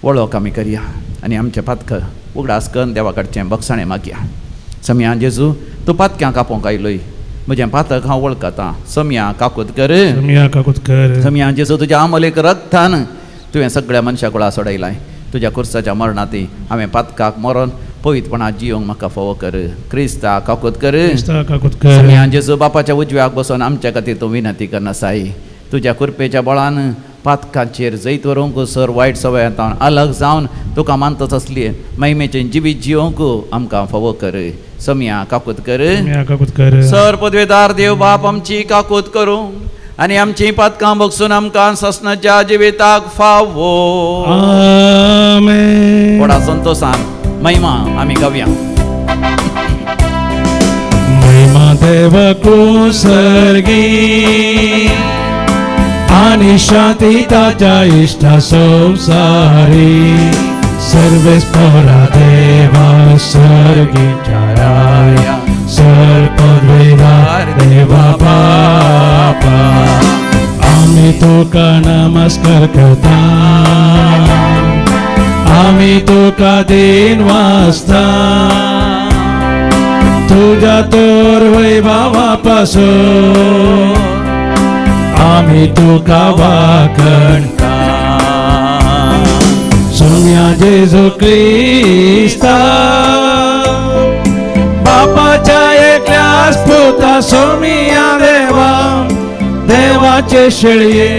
वळख आमी करया आनी आमचें पातक उगडास करून देवा कडचें बक्षाणें मागया. समया जेजू तूं पातक्यां कापोंक आयलोय, म्हजें पातक हांव वळखतां. समया काकूत कर. सम्या काकुतकर समया जेजू तुज्या अमोलेक रक्तान तुवें सगळ्या मनशां कुळा सोडयलाय. तुज्या कुर्साच्या मरणांती हांवें पातकाक मरोन पवित्रपणां जियोंक म्हाका फोव कर. क्रिस्ता काकूत कर. क्रिस्ता काकुतकर समया जेजू बापाच्या उजव्याक बसून आमच्या खातीर तूं विनंती करना साई. तुज्या कृपेच्या बळान पातकांचेर जैत व्हरूंक सर वायट सवयांतावन अलग जावन तुका मानतच असली महिमेचें जिवीत जियोंक आमकां फोव कर. समया काकूत कर. सम्या काकुतकर सर पदवेदार देव बाप आमची काकूत करूं आनी आमची पातकां बगसून आमकां ससनाच्या जिविताक फावो. आमेन. थोडा संतोषान महिमा आमी गावया. महिमा देवकू सर्गी आणि शांती ताच्या इष्टा संसारी सर्वेस परा देवा सर्गीच्या राया सर पदवेदार देवा बापा आम्ही तुका नमस्कार करता आम्ही तुका दिन वाजता तुझ्या तोर वैभवापासून आम्ही तुका वाकणता. सोम्या जेजू क्रिस्ता बापाच्या एकल्याच पुता सोमिया देवा देवाचे शेळये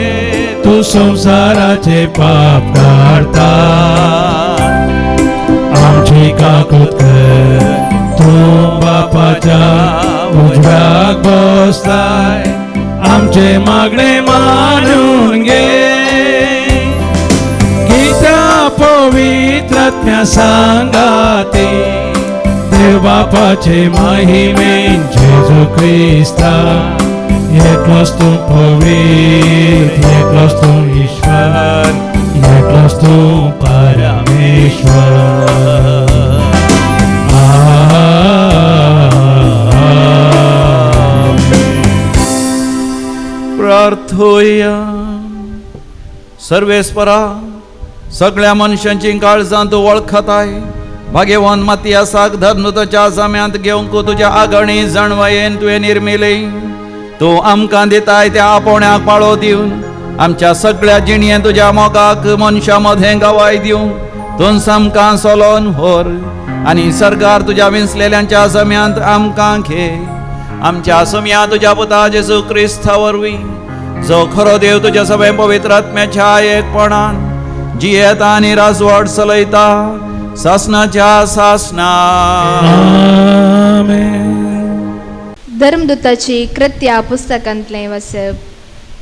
तू संसाराचे पाप काढता. आमची काकूत कर तू बापाच्या उजव्याक बसलाय आमचे मागणे मानून घे. गीता पवित्रात्म्या सांगाती देव बापाचे महिमेन जेजू क्रिस्ता एकलोच तू पवित्र एकलोच तू ईश्वर एकलोच तू परमेश्वर. प्रार्थोया. सर्वेस्परा सगळ्या मनशांची काळजां तूं वळखताय. भाग्यवान मातियासाक धर्नुताच्या जाम्यांत घेवंक तुज्या आगणी जणवयेन तुवें निर्मिले. तूं आमकां दिताय त्या आपोण्याक पाळो दिवन आमच्या सगळ्या जिणयें तुज्या मोगाक मनशा मदें गवाय दिवंक तूं सामकां सोलोन व्हर आनी सरकार तुज्या विंसलेल्यांच्या जम्यांत आमकां घे. आमच्या समया तुज्या पुता जेजू क्रिस्ता वरवीं जो खरो देव तुज्या सगळे पवित्र आत्म्याच्या एकपणान जियेता आनी राजवट चलयता सासनाच्या सासना. धर्मदूताची कृत्या पुस्तकांतलें वचप.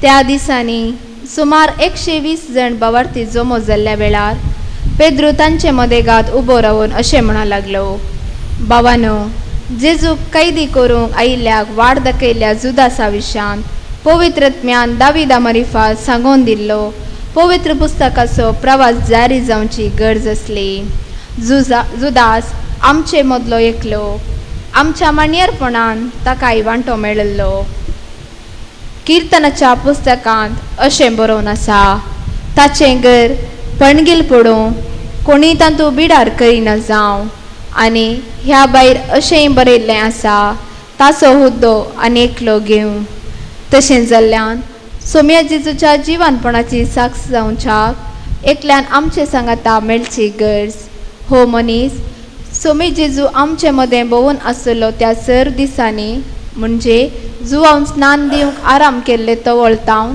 त्या दिसांनी सुमार 120 जण बावार्थी जमो जाल्ल्या वेळार पेद्रू तांचे मदेगांत उबो रावन अशें म्हणा लागलो, बाबानो, जेजूक कैदी करूंक आयिल्ल्याक वाड दाखयल्ल्या जुदासा विशांत पवित्रत्म्यान दाविदा मरिफात सांगून दिल्लो पवित्र पुस्तकाचो प्रवास जारी जावची गरज आसली. जुदास आमचे मदलो एकलो. आमच्या मान्यरपणान ताका वांटो मेळिल्लो. किर्तनाच्या पुस्तकांत अशें बरोवन आसा, ताचें घर पणगील पडूं कोणी तातूंत बिडार करिना जावं. आनी ह्या भायर अशेंय बरयल्लें आसा, ताचो हुद्दो आनी एकलो घेवं. तशें जाल्ल्यान सोम्या जेजूच्या जिवानपणाची साक्ष जावच्याक एकल्यान आमचे सांगाता मेळची गरज. हो मनीस सोमी जेजू आमचे मदें भोवून आसलो त्या सर दिसांनी म्हणजे जुवावन स्नान दिवंक आराम केल्ले तो वळतावन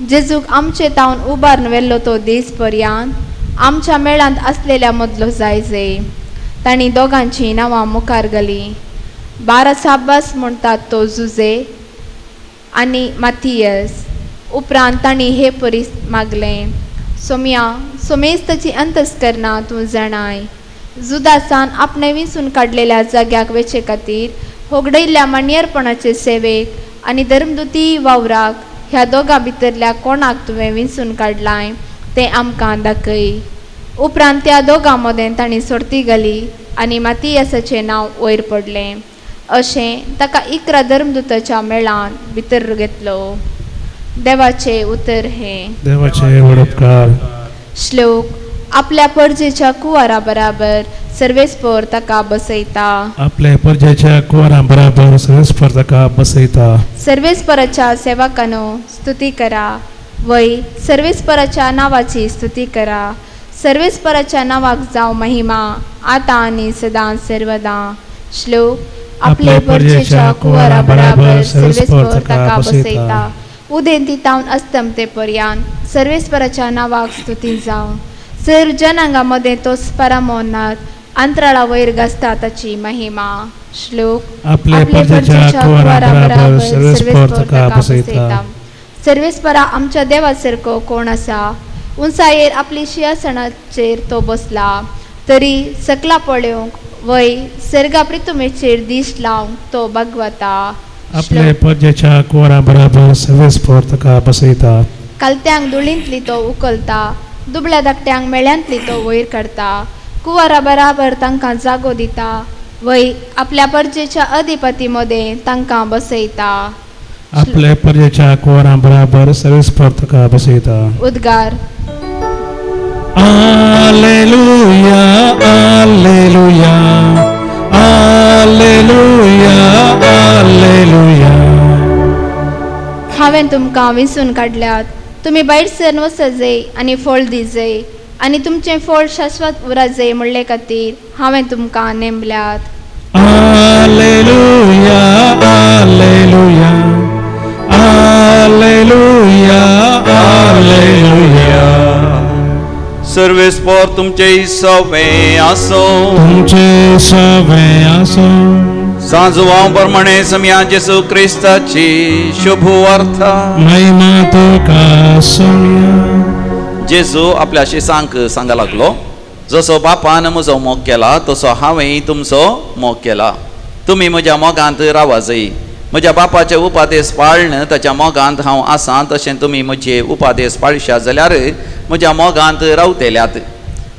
जेजूक आमचे तावन उबारून व्हेल्लो तो दीस पर्यंत आमच्या मेळांत आसलेल्या मदलो जायजे. तांणी दोगांची नांवां मुखार घाली. बारसाबास म्हणटात तो जुजे आनी माथियस. उपरांत तांणी हे परीस मागलें, सोम्या, सोमेस्ताची अंतस्करणां तूं जाणाय. जुदासान आपणे विंचून काडलेल्या जाग्याक वेचे खातीर होगडयल्ल्या मान्यरपणाचे सेवेक आनी धर्मदुती वावराक ह्या दोगां भितरल्या कोणाक तुवें विंचून काडलाय तें आमकां दाखय. उपरांत त्या दोगां मदें तांणी सोडती घाली आनी मातियासाचें नांव वयर पडलें. अशें ताका 11 धर्मदुताच्या मेळान भितर घेतलो. देवाचे उतर हे. देवाचे वडपकार. श्लोक. आपल्या परजेच्या कुवारा बराबर सर्वेस्पर ताका बसयता. आपल्या परजेच्या कुवारा बराबर सर्वेस्पर ताका बसयता. सर्वेस्पराच्या सेवकानो स्तुती करा. वय सर्वेस्पराच्या नावाची स्तुती करा. सर्वेस्पराच्या नावाक जाव महिमा आता आणि सदां सर्वदा. श्लोक. आपले परजेच्या कुवारा बराबर सर्वेस्पर ताका बसयता. उदेन तितावन अस्तम ते पर्यंत सर्वेस्पराच्या नावाक स्तुती जावं. सर जनांगामध्ये तो परामोनात अंतराळा वयर गाजता ताची महिमा. श्लोक. आपले परजेच्या कुवारा बराबर सर्वेस्पर ताका बसयता. सर्वेस्परा आमच्या देवासारको कोण आसा. उंचायेर आपली सिंहासनाचेर तो बसला. तरी सकला पळोवंक वय सर्गा पृथ्वीचेर दिश लावंक तो भगवता. आपले परजेच्या कुवारा बराबर सर्वेस्पर ताका बसयता. कालत्यांक धुळींतली तो उखलता. दुबळ्या धाकट्यांक मेळ्यांतली तो वयर काडता. कुवारा बराबर तांकां जागो दिता. वय आपल्या परजेच्या अधिपती मदें तांकां बसयता. आपले परजेच्या कुवारा बराबर सर्वेस्पर ताका बसयता. उद्गार. Alleluia, Alleluia, Alleluia, Alleluia. हांवें तुमकां विंचून काडल्यात. तुमी भायर सरून वचजय आनी फळ दिजय आनी तुमचें फळ शाश्वत उरजय म्हणले खातीर हांवें तुमकां नेमल्यात. Alleluia, Alleluia, Alleluia, Alleluia. सर्वेस्पर तुमचे सवे आसो. तुमचे सवे आसो. सांजवां प्रमाणे सम्या जेसू क्रिस्ताची शुभ वार्ता. महिमा तुका सोम्या. जेजू आपल्या शिसांक सांगा लागलो, जसो बापान म्हजो मोग केला तसो हांवें तुमचो मोग केला. तुमी म्हज्या मोगांत रावा जाय. म्हज्या बापाचे उपादेश पाळन ताच्या मोगांत हांव आसां तशें तुमी म्हजे उपादेश पाळश्या जाल्यार म्हज्या मोगांत रावतेल्यात.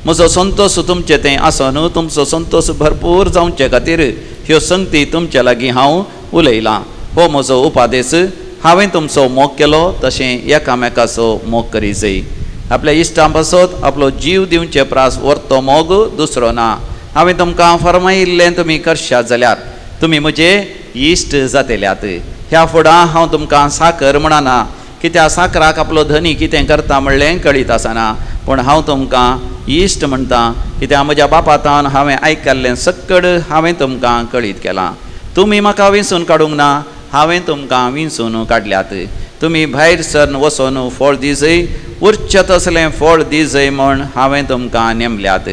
म्हजो संतोश तुमचे तें आसन तुमचो संतोश भरपूर जावचे खातीर ह्यो संगती तुमचे लागीं हांव उलयलां. हो म्हजो उपादेश. हांवें तुमचो मोग केलो तशें एकामेकाचो मोग करी जाय. आपल्या इश्टां पासत आपलो जीव दिवचे प्रास व्हरतो मोग दुसरो ना. हांवें तुमकां फरमायिल्लें तुमी करशात जाल्यार तुमी म्हजे इश्ट जातेल्यात. ह्या फुडां हांव तुमकां साकर म्हणना, कित्याक साकराक आपलो धनी कितें करता म्हणलें कळीत आसना. पूण हांव तुमकां इश्ट म्हणटा, कित्याक म्हज्या बापातान हांवें आयकल्लें सक्कड हांवें तुमकां कळीत केलां. तुमी म्हाका विंचून काडूंक ना, हांवें तुमकां विंचून काडल्यात. तुमी भायर सरून वचून फळ दिजय, उरचें तसलें फळ दिजय म्हण हांवें तुमकां नेमल्यात.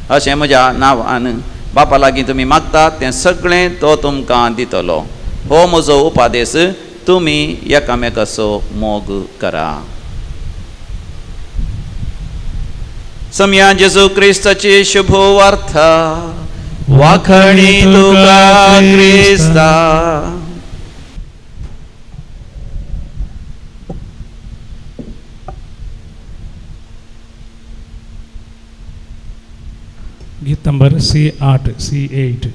अशें म्हज्या नांवान बापा लागीं तुमी मागतात तें सगळें तो तुमकां दितलो. हो म्हजो उपादेश. तुमी एकामेकाचो मोग करा. सम्या जेजू क्रिस्ताची शुभ वार्ता. वाखणी तुका क्रिस्ता. गीत नंबर C8, C8.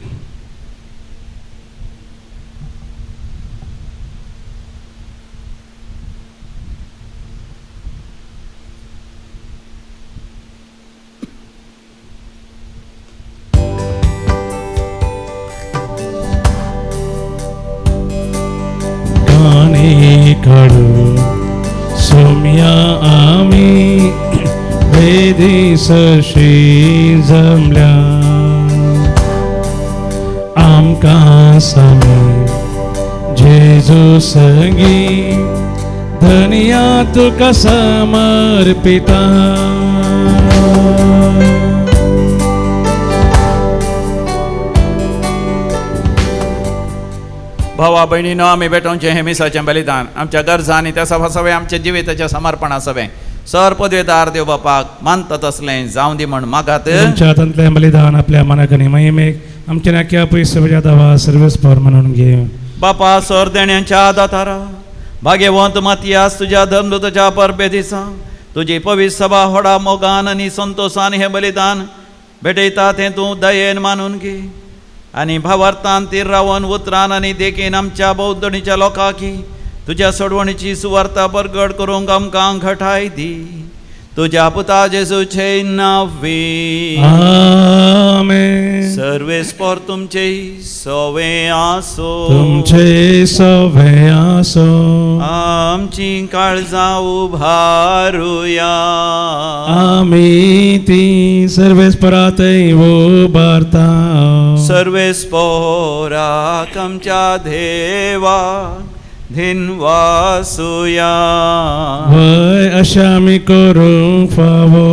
गाणे काढू सोम्या आम्ही वेदीसशी जमल्या. आमकां सामी जेजू संगी धनिया तुका समर्पिता. भावा भयणीनो, आमी भेटोवचें हें मिसाचें बलिदान आमच्या गरजा आनी त्या सवे आमच्या जिविताच्या समर्पणा सवे सर पदवेदार देव बापाक मानता तसलें जावं दी म्हण मागात. तुमच्या हातांतलें बलिदान आपल्या मनाक आनी महिमेक आमच्या नाक्या पयस दावा सर्वेस्पर म्हणून घे. बापा सर देण्याच्या दातारा भाग्यवंत मातियास तुझ्या धर्मदूताच्या परबे दिसा तुजी पवित्र सभा व्हडा मोगान आनी संतोषान हें बलिदान भेटयता तें तूं दयेन मानून घे. आनी भावार्थान तीर रावन उतरान आनी देखीन आमच्या बौद्धणीच्या लोकांकी तुज्या सोडवणीची सुवार्ता परगट करूंक आमकां घटाय दी. तुझ्या पुता जेजूचे नावी आमेन. सर्वेस्पर तुमचे सवे आसो. तुमचे सवे आसो. आमची काळजां उभारुया. आमी ती सर्वेस्परातय उबारता. सर्वेस्पराक आमच्या देवा धिनवासुया. वय अशें आमी करूंक फावो.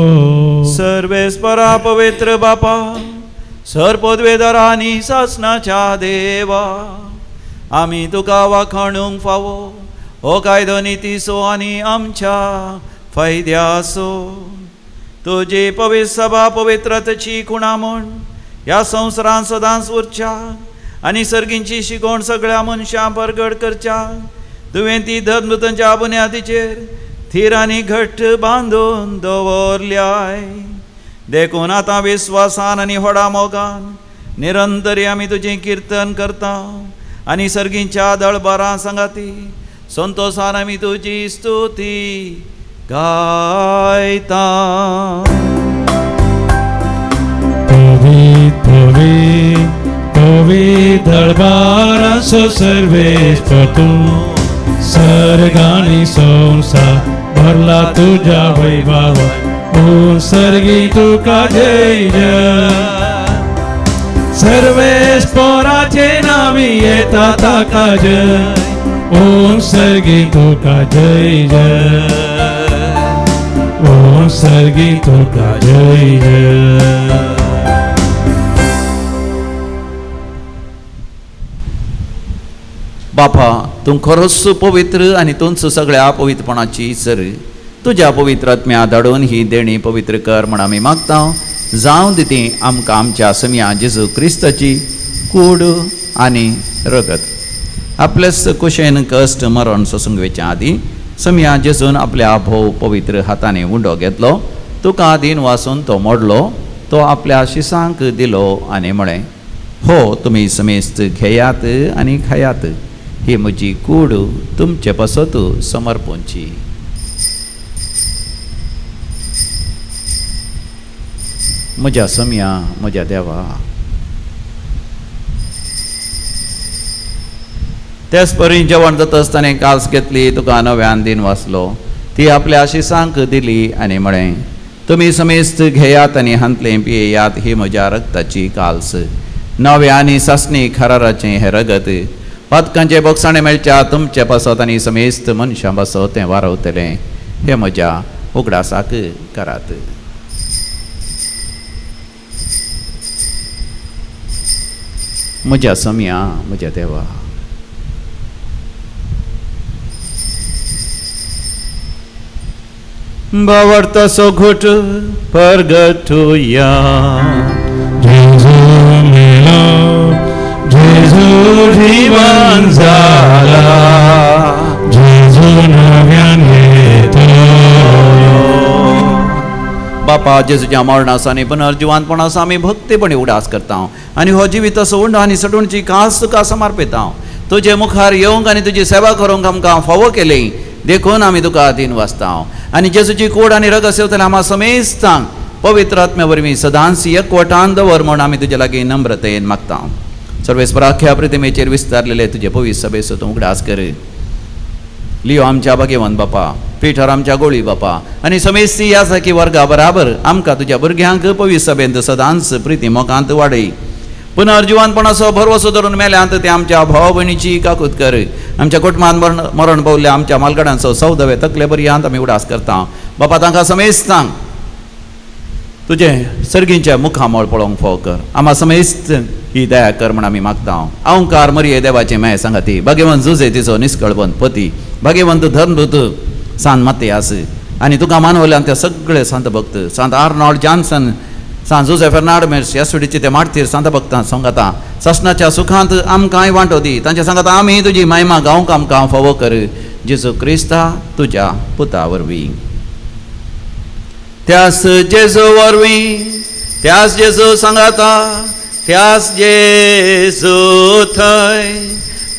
सर्वेस्परा पवित्र बापा सरपदवेदार आनी सासणाच्या देवा आमी तुका वाखाणूंक फावो. हो कायदो नितीसो आनी आमच्या फायद्यासो. तुजी पवित्र सभा पवित्रतेची खुणा म्हूण ह्या संवसारांत सदांच उरच्या आनी सर्गींची शिकवण सगळ्या मनशां परगट करच्या. तुवें ती धर्मृतांच्या बुन्यादीचेर थीर आनी घट्ट बांदून दवरल्याय. देखून आतां विस्वासान आनी व्हडा मोगान निरंतरी आमी तुजें किर्तन करता आनी सर्गींच्या दळबारां सांगाती संतोशान आमी तुजी स्तुती गायता. पवित्र पवित्र पवित्र दळबारांचो सर्वेस्पर तूं. सर्ग आनी संवसार भरला तुज्या वैभवान. ओ सर्गी तुका जय जय. सर्वेस्पराचे नावी येता ताका जय. ओ सर्गी तुका जय जय. ओ सर्गी तुका जय जय. बापा तूं खरोच पवित्र आनी तूंच सगळ्या पवित्रपणाची सर. तुज्या पवित्र आत्म्या धाडून ही देणी पवित्र कर म्हण आमी मागता. जावं दिती आमकां आमच्या समिया जेजू क्रिस्ताची कूड आनी रगत. आपल्याच कुशेन कश्ट मरण सोसूंक आदी समिया जेजून आपल्या भोव पवित्र हातांनी उंडो घेतलो. तुका आदीन वासून तो मोडलो. तो आपल्या शिसांक दिलो आनी म्हळें, हो तुमी समेस्त घेयात आनी खायात. ही म्हजी कूड तुमचे पासत समर्पूंची. म्हज्या समिया म्हज्या देवा. तेच परी जेवण जाता आसतना कास घेतली. तुका नव्यान दिन वाचलो. ती आपल्या शिसांक दिली आनी म्हळें, तुमी समेस्त घेयात आनी हांतले पियेयात. ही म्हज्या रक्ताची काल्स नव्या आनी सासणी खराराचें हें रगत पातकांचे बोगसाणे मेळच्या तुमचे पासत आनी समेस्त मनशां पासत तें वारवतलें. हे म्हज्या उगडासाक करात. म्हज्या समिया म्हज्या देवा. बावरतासो घोट परगटुया. जेजू मेलो. जेजू जीवन जाला. जेजू नव्यान येतो. बापा जेजूच्या मरणासा आनी पुनर्जिवानपणासा आमी भक्तीपणी उडास करता आनी हो जिवीत सोडून आनी सडूणची कास तुका समर्पिता. तुजे मुखार येवंक आनी तुजी सेवा करूंक आमकां फावो केली. देखून आमी तुका आदीन वाचता आनी जेजूची कूड आनी रगत सेवतले आम्हा समेस्तांक पवित्र आत्म्या वरवीं सदांच एकवटान दवर म्हूण आमी तुजे लागीं नम्रतेन मागता. सर्वेस्पराख्या प्रतिमेचेर विस्तारलेले तुजे पवित्र सभेचो तूं उगडास कर. लियो आमच्या भाग्यवान बापा. पिठर आमच्या गोळी बापा आनी समेस्ती ह्या सारकी वर्गा बराबर आमकां तुज्या भुरग्यांक पवित्र सभेंत सदांच प्रिती मोगांत वाडय. पुनर्जिवानपणाचो भरवसो धरून मेल्यांत ते आमच्या भाव भयणीची काकूत कर. आमच्या कुटुंबान मरण पावल्ल्या आमच्या मालगड्यांचो सौदवे तकले पर्यंत आमी उडास करता. बापा तांकां समेस्तांक तुजे सर्गींच्या मुखामोळ पळोवंक फाव कर. आम्हा समेस्त ही दया कर म्हण आमी मागता. अवंकार मरिये देवाचे माय सांगाती. भाग्यवंत जुजे तिचो निश्कळवंत पती. भाग्यवंत धर्मदूत सांत मात्यास आनी तुका मानवल्यान ते सगळे सांत भक्त सांत आर्नॉल्ड जॉन्सन सांत जोसेफ फेर्नांडीस येसुडीचे ते मारतीर सांत भक्तां सांगाता. ससनाच्या सुखांत आमकांय वांटो दी. तांच्या सांगाता आमी तुजी महिमा गावंक आमकां फावो कर. जेजू क्रिस्ता तुज्या पुता वरवीं. त्यास जेजू वरवीं त्यास जेजू सांगाता. त्यास जेजू थंय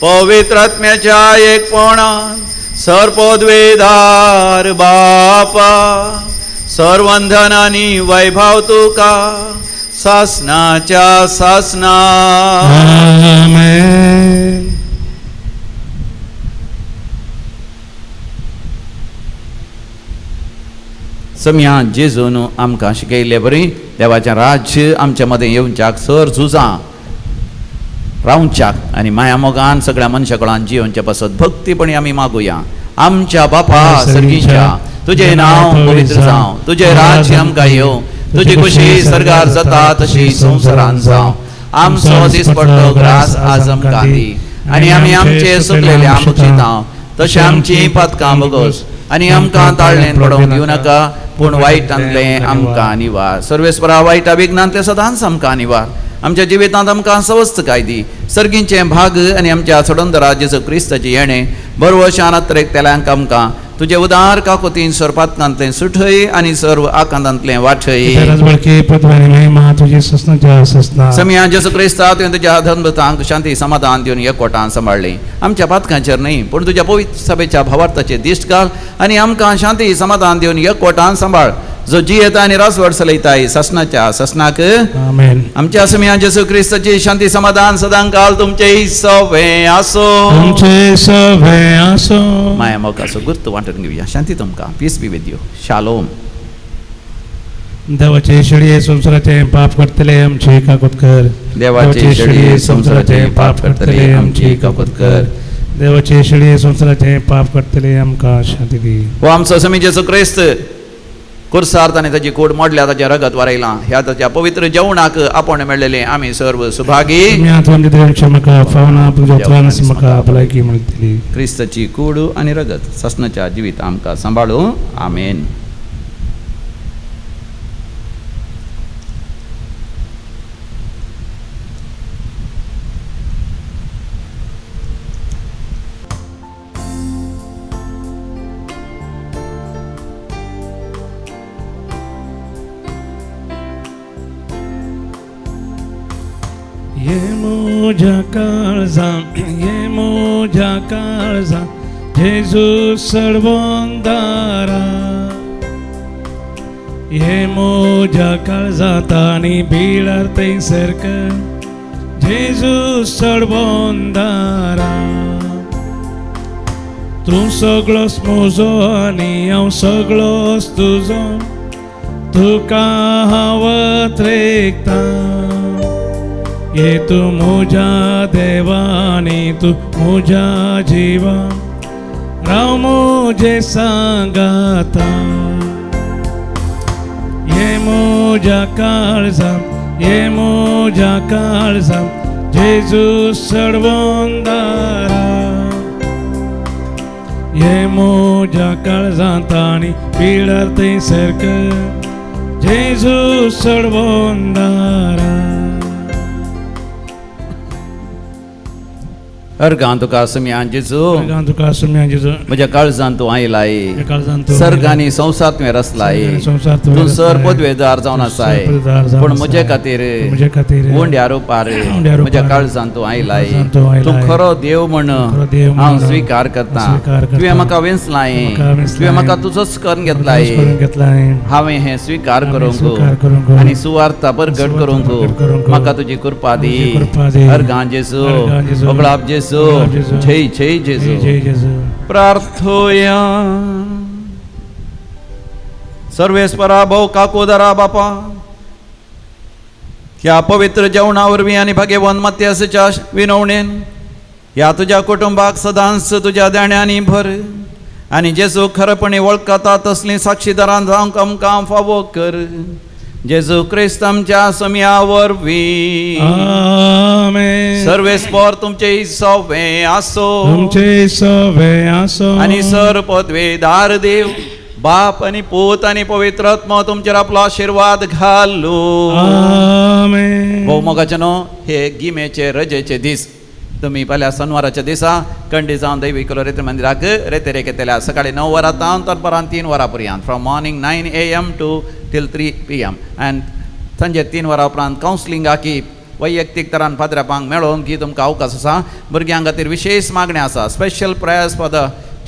पवित्र आत्म्याच्या एकपणान सरपदवेदार बापा सर्वंधन आणि वैभव तुका सासनाच्या सासना. आमेन. समया जेजून आमकां शिकयले बरी देवाचें राज्य आमच्या मदें येवच्याक सर झुजां रावच्याक आनी माया मोगान सगळ्या मनशाकळान जियोवचे पासत भक्तीपणी आमी मागुया. आमच्या बापा सर्गीच्या तुझे नांव पवित्र जावं, तुझे राज्य आमकां येवं, तुजी खुशी सरगार जाता तशी संवसारान जावं. आमचो दिसपडटो ग्रास आज आमकां दी आनी आमी आमचे सुकलेले आमचितांव तशें आमची पातकां बगोस आनी आमकां ताळणेन पडोवंक दिवं नाका पूण वायटांतलें आमकां निवार. सर्वेस्परा वायटा विघ्नांतले सदांच आमकां निवार. आमच्या जिवितांत आमकां सवस्थकाय दी. सर्गींचे भाग आनी आमच्या सडोंदरा जेजू क्रिस्ताची येणे बरो शानात्रेक तेल्यांक आमकां तुजे उदार काकोतीन सरपातकांतलें सुठय आनी सर्व आकांतांतलें वाठय. राजबळकी पदवी आनी महिमा तुजी ससनाच्या ससना. समया जेजू क्रिस्ता तुवें तुज्या धनभतांक शांती समाधान दिवन एकवटान सांबाळ्ळें. आमच्या पातकांचेर न्ही पूण तुज्या पवित्र सभेच्या भावार्थाचेर दिश्ट घाल आनी आमकां शांती समाधान दिवन एकवटान सांबाळ. जो जियेता आनी रासवड चलयताय ससनाच्या ससनाक. आमेन. आमच्या समया जेजू क्रिस्ताची शांती समाधान सदां काल तुमचे सवे आसो. तुमचे सवे आसो. माया मोगाचो गुर्त वांटून घेवया. शांती तुमकां. Peace be with you. शालोम. देवाचे शिडये संसाराचे पाप करतले आमचे काकोत कर. देवाचे शिडये संसाराचे पाप करतले आमची काकोत कर. देवाचे शिडये संसाराचे पाप करतले आमकां शांती दी. हो आमचो समी जेजू क्रिस्त कुर्सार ताणें ताची कूड मोडल्या ताचें रगत वारयलां. ह्या ताच्या पवित्र जेवणाक आपण मेळ्ळेले आमी सर्व सुभागी. म्हाका फावना तुज्या म्हाका भलायकी मेळटली. क्रिस्ताची कूड आनी रगत ससनाच्या जिवीत आमकां सांबाळूं. आमेन. ये मोजा काळजा जेजू सर्वंदारा. ये मोजा काळजात आनी बिळार थंयसरक जेजू सर्वंदारा. तूं सगळोच म्हजो आनी हांव सगळोच तुजो तुका हांव रेखता. ये तू म्हज्या देवानी तू म्हज्या जिवा राव म्हजे सांगाता. ये म्हज्या काळजा जेजू सर्वंदारा. ये म्हज्या काळजांत आनी पिळार थंयसरक जेजू सर्वंदारा. अर्गां तुका समया जेजू तुका सुम्या जेजू म्हज्या काळजांत तूं आयलाय. काळजांत सर्ग आनी संवसार तुवें रचलाय. तूं सर पदवेदार जावन आसाय पूण म्हजे खातीर वोंड्या रुपार म्हज्या काळजांत तूं आयलाय. तूं खरो देव म्हण हांव स्विकार करता. तुवें म्हाका वेंचलाय. तुवें म्हाका तुजोच करून घेतलाय. हांवें हें स्विकार करूंक आनी सुवार्ता परगट करूंक म्हाका तुजी कृपा दी. अर्गां जेजू ओगळाप जेजू. जय जय जेजू. प्रार्थोया. सर्वेस्परा भोव काकोदरा बापा ह्या पवित्र जेवणा वरवीं आनी भाग्यवान मत्यासाच्या विनवणेन ह्या तुज्या कुटुंबाक सदांच तुज्या देण्यांनी भर आनी जेजू खरेपणी वळखता तसलीं साक्षीदारां जावंक आमकां फावो कर. जेजू क्रिस्त आमच्या समया वरवीं. आमेन. सर्वेस्पर तुमचे सवे आसो. तुमचे सवे आसो. आनी सर पदवेदार देव बाप आनी पूत आनी पवित्र आत्मा तुमचेर आपलो आशीर्वाद घालू. आमेन. भोव मोगाचे न्हू हे गिमेचे रजेचे दीस. तुम्ही फाल्यां शनिवाराच्या दिसा कंडी जावन दैविकुल रेते मंदिराक रेते केल्या सकाळी 9 वरां दनपारां 3 वरां पर्यंत from morning 9 AM till 3 PM end सांजे 3 वरां उपरांत कावन्सिलिंगाक वैयक्तीक तरान पाद्रापांक मेळोवंक की तुमकां अवकाश आसा. भुरग्यां खातीर विशेष मागण्यो आसा. Special prayers for the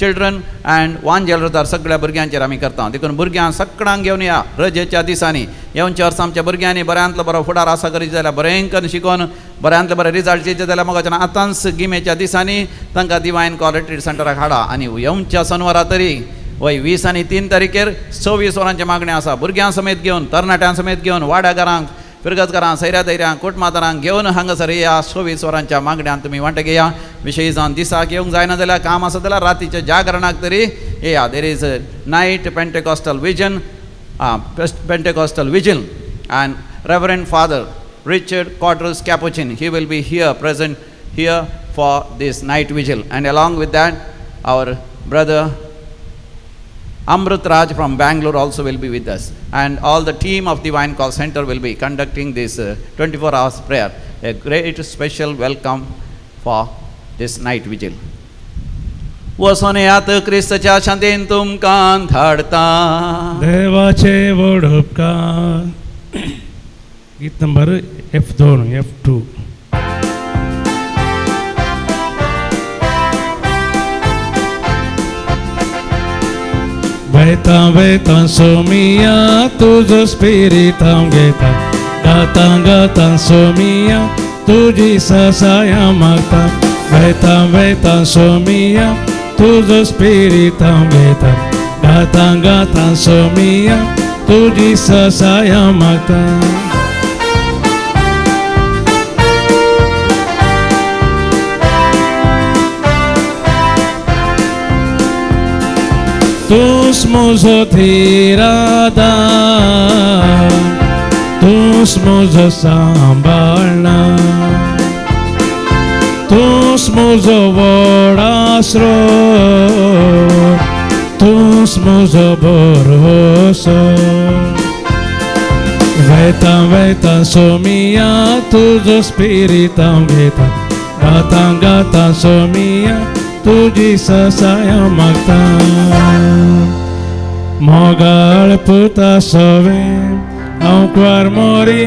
children and वांजेलदार सगळ्या भुरग्यांचेर आमी करता देखून भुरग्यांक सगळ्यांक घेवन या रजेच्या दिसांनी येवनच्या वर्सा आमच्या भुरग्यांनी बऱ्यांतलो बरो फुडार आसा करीत जाल्यार बरें शिकोवन बऱ्यांतले बरे रिजल्ट येचे जाल्यार मोगाच्यान आतांच गिमेच्या दिसांनी तांकां डिवायन कॉल रिट्रीट सेंटराक हाडा आनी येवनच्या शनिवारा तरी वय 20 आनी 3 तारीखेर 26 वरांचे मागणें आसा भुरग्यां समेत घेवन तरणाट्यां समेत घेवन वाड्याकारांक फिरगतकारांक सैऱ्या दैऱ्यांक कोटमातारांक घेवन हांगासर या 26 वरांच्या मागण्यान तुमी वांटो घेया विशयी जावन दिसाक येवंक जायना जाल्यार काम आसा जाल्यार रातीच्या जागरणाक तरी येया there is a night Pentecostal vision and reverend father Richard Cordros Capuchin, he will be present here for this night vigil. And along with that, our brother Amrit Raj from Bangalore also will be with us. And all the team of Divine Call Center will be conducting this 24 hours prayer. A great special welcome for this night vigil. वसोन्यात क्रिस्ताच्या शांतीन तुमकां धाडता देवाचे व्हड उपकार. गीत number F2. Veta somia tuzo spiritam geta gata somia tuji sasaya magta veta somia tuzo spiritam geta gata somia tuji sasaya magta. Tus muzo tirada, tus muzo sambalna, tus muzo vodasro, tus muzo borroso. Veta somia, tuzo spiritam veta, gata somia, तुझी ससाया मागता मोगाळ पुता सवे अवकार मोरी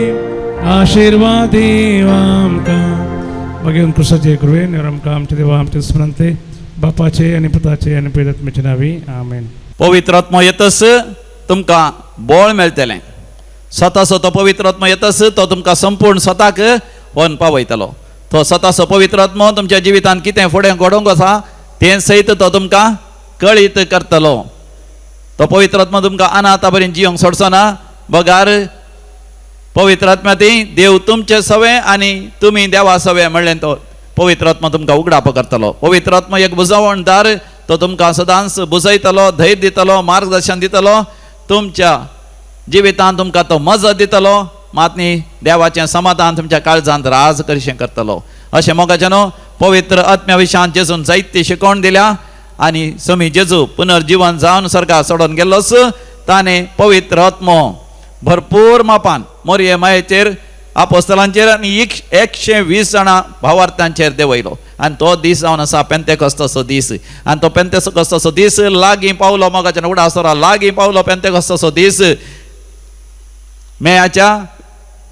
आशीर्वादी आमकां भगवान कृष्णाचे कृपेन आमकां आमचे देवा आमचे स्मरणते बापाचे आनी पुताचे आनी पवित्रात्म्याचे नांवी आमेन. पवित्र आत्मा येतस तुमकां बळ मेळटलें स्वताचो तो पवित्र आत्मा येतस तो तुमकां संपूर्ण स्वताक व्हरून पावयतलो. तो स्वताचो पवित्र आत्मा तुमच्या जिवितांत कितें फुडें घडोवंक आसा तें सयत तो तुमकां कळीत करतलो. तो पवित्र आत्मा तुमकां अनाथा पर्यंत जियोंक सोडचो ना. बगार पवित्र आत्म्या ती देव तुमचे सवे आनी तुमी देवा सवे म्हणलें तो पवित्र आत्मा तुमकां उगडाप करतलो. पवित्र आत्मा एक बुजवणदार तो तुमकां सदांच बुजयतलो धैर्य दितलो मार्गदर्शन दितलो तुमच्या जिवितांत तुमकां तो मजत दितलो मात न्ही देवाचें समाधान तुमच्या काळजांत राज करचें करतलो. अशें मोगाच्यानो पवित्र आत्म्या विशयान जेजून जायती शिकवण दिल्या आनी समी जेजू पुनर्जीवन जावन सर्गा सोडून गेल्लोच ताणें पवित्र आत्मो भरपूर मापान मोरये मायेचेर आपोस्तलांचेर आनी 120 जाणां भावार्थांचेर देवयलो. आनी तो दीस जावन आसा पेंतेकोस्ताचो दीस. आनी तो पेंतेकोस्ताचो दीस लागीं पावलो मोगाच्यान उडासोरा लागीं पावलो पेंतेकोस्ताचो दीस मेयाच्या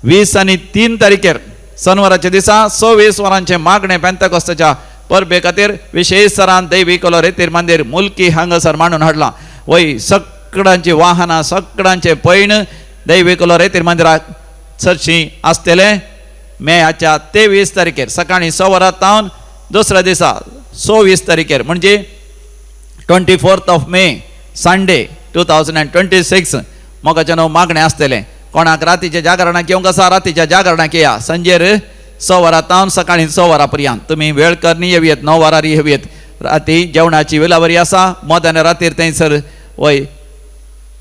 20 आनी 3 तारीखेर शनिवाराच्या दिसा 26 वरांचे मागणे पेंतेकोस्ताच्या परबे खातीर विशेष सरान दैवी कलो रेतीर मंदिर मुलकी हांगासर मांडून हाडलां. वय सगळ्यांची वाहनां सगळ्यांचे पैण दैवी कलो रेतीर मंदिराक चडशीं आसतले मेयाच्या 23 तारीखेर सकाळीं 6 वरां दुसऱ्या दिसा 26 तारीखेर म्हणजे 24 मे संडे 2026 मोगाच्यान मागणें आसतलें. कोणाक रातीच्या जागरणाक येवंक आसा रातीच्या जागरणाक येया संजेर 6 वरां सकाळीं 6 वरां पर्यंत. तुमी वेळ करनी येवयेत 9 वरांनी येवयेत. राती जेवणाची विलावरी आसा मोद्यान रातीर थंयसर वय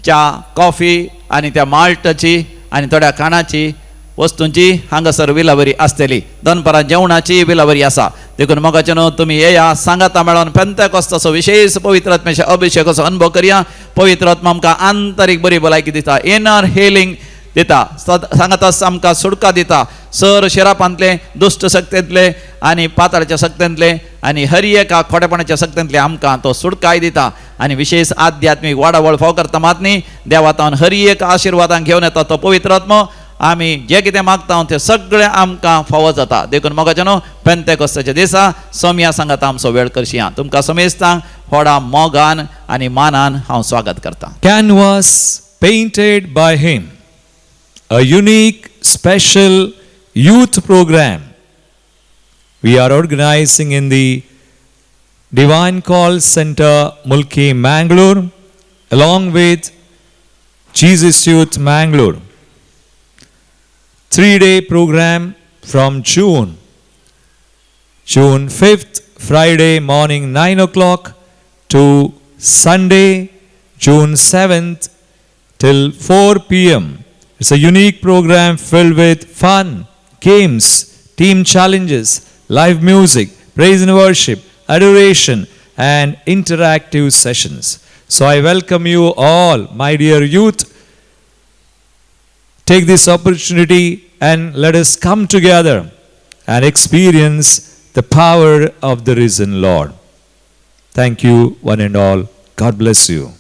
च्या कॉफी आनी त्या माल्टाची आनी थोड्या खाणाची वस्तूंची हांगासर विलावरी आसतली. दनपारां जेवणाची विलावरी आसा. देखून मोगाच्यान तुमी येया सांगाता मेळोन पेंतेकोस्ताचो विशेष पवित्र आत्म्याच्या अभिशेकाचो अनुभव करया. पवित्र आत्मा आमकां आंतरीक बरी भलायकी दिता इनर हिलिंग दिता सांगाता आमकां सुडका दिता सर शिरापांतले दुश्ट शक्तींतले आनी पाताळाच्या शक्तींतले आनी हर एका खोटेपणाच्या शक्तींतले आमकां तो सुडकाय दिता आनी विशेष आध्यात्मीक वाडावळ फाव करता मात न्ही देवातान हर एक आशिर्वादांक घेवन येता तो पवित्र आत्मा आमी जे कितें मागता तें सगळें आमकां फावो जाता. देखून मोगाच्या न्हू पेंतेकोस्ताच्या दिसा सोमया सांगात आमचो वेळ करशी. तुमकां समेस्तांक व्हडा मोगान आनी मानान हांव स्वागत करतां. Canvas painted by him. A unique, special youth program we are organizing in the Divine Call Center, Mulki, Mangalore, along with Jesus Youth, Mangalore. 3-day program from June 5th, Friday morning 9 o'clock to Sunday, June 7th till 4 p.m. It's a unique program filled with fun, games, team challenges, live music, praise and worship, adoration, and interactive sessions. So I welcome you all, my dear youth. Take this opportunity and let us come together and experience the power of the risen Lord. Thank you, one and all. God bless you.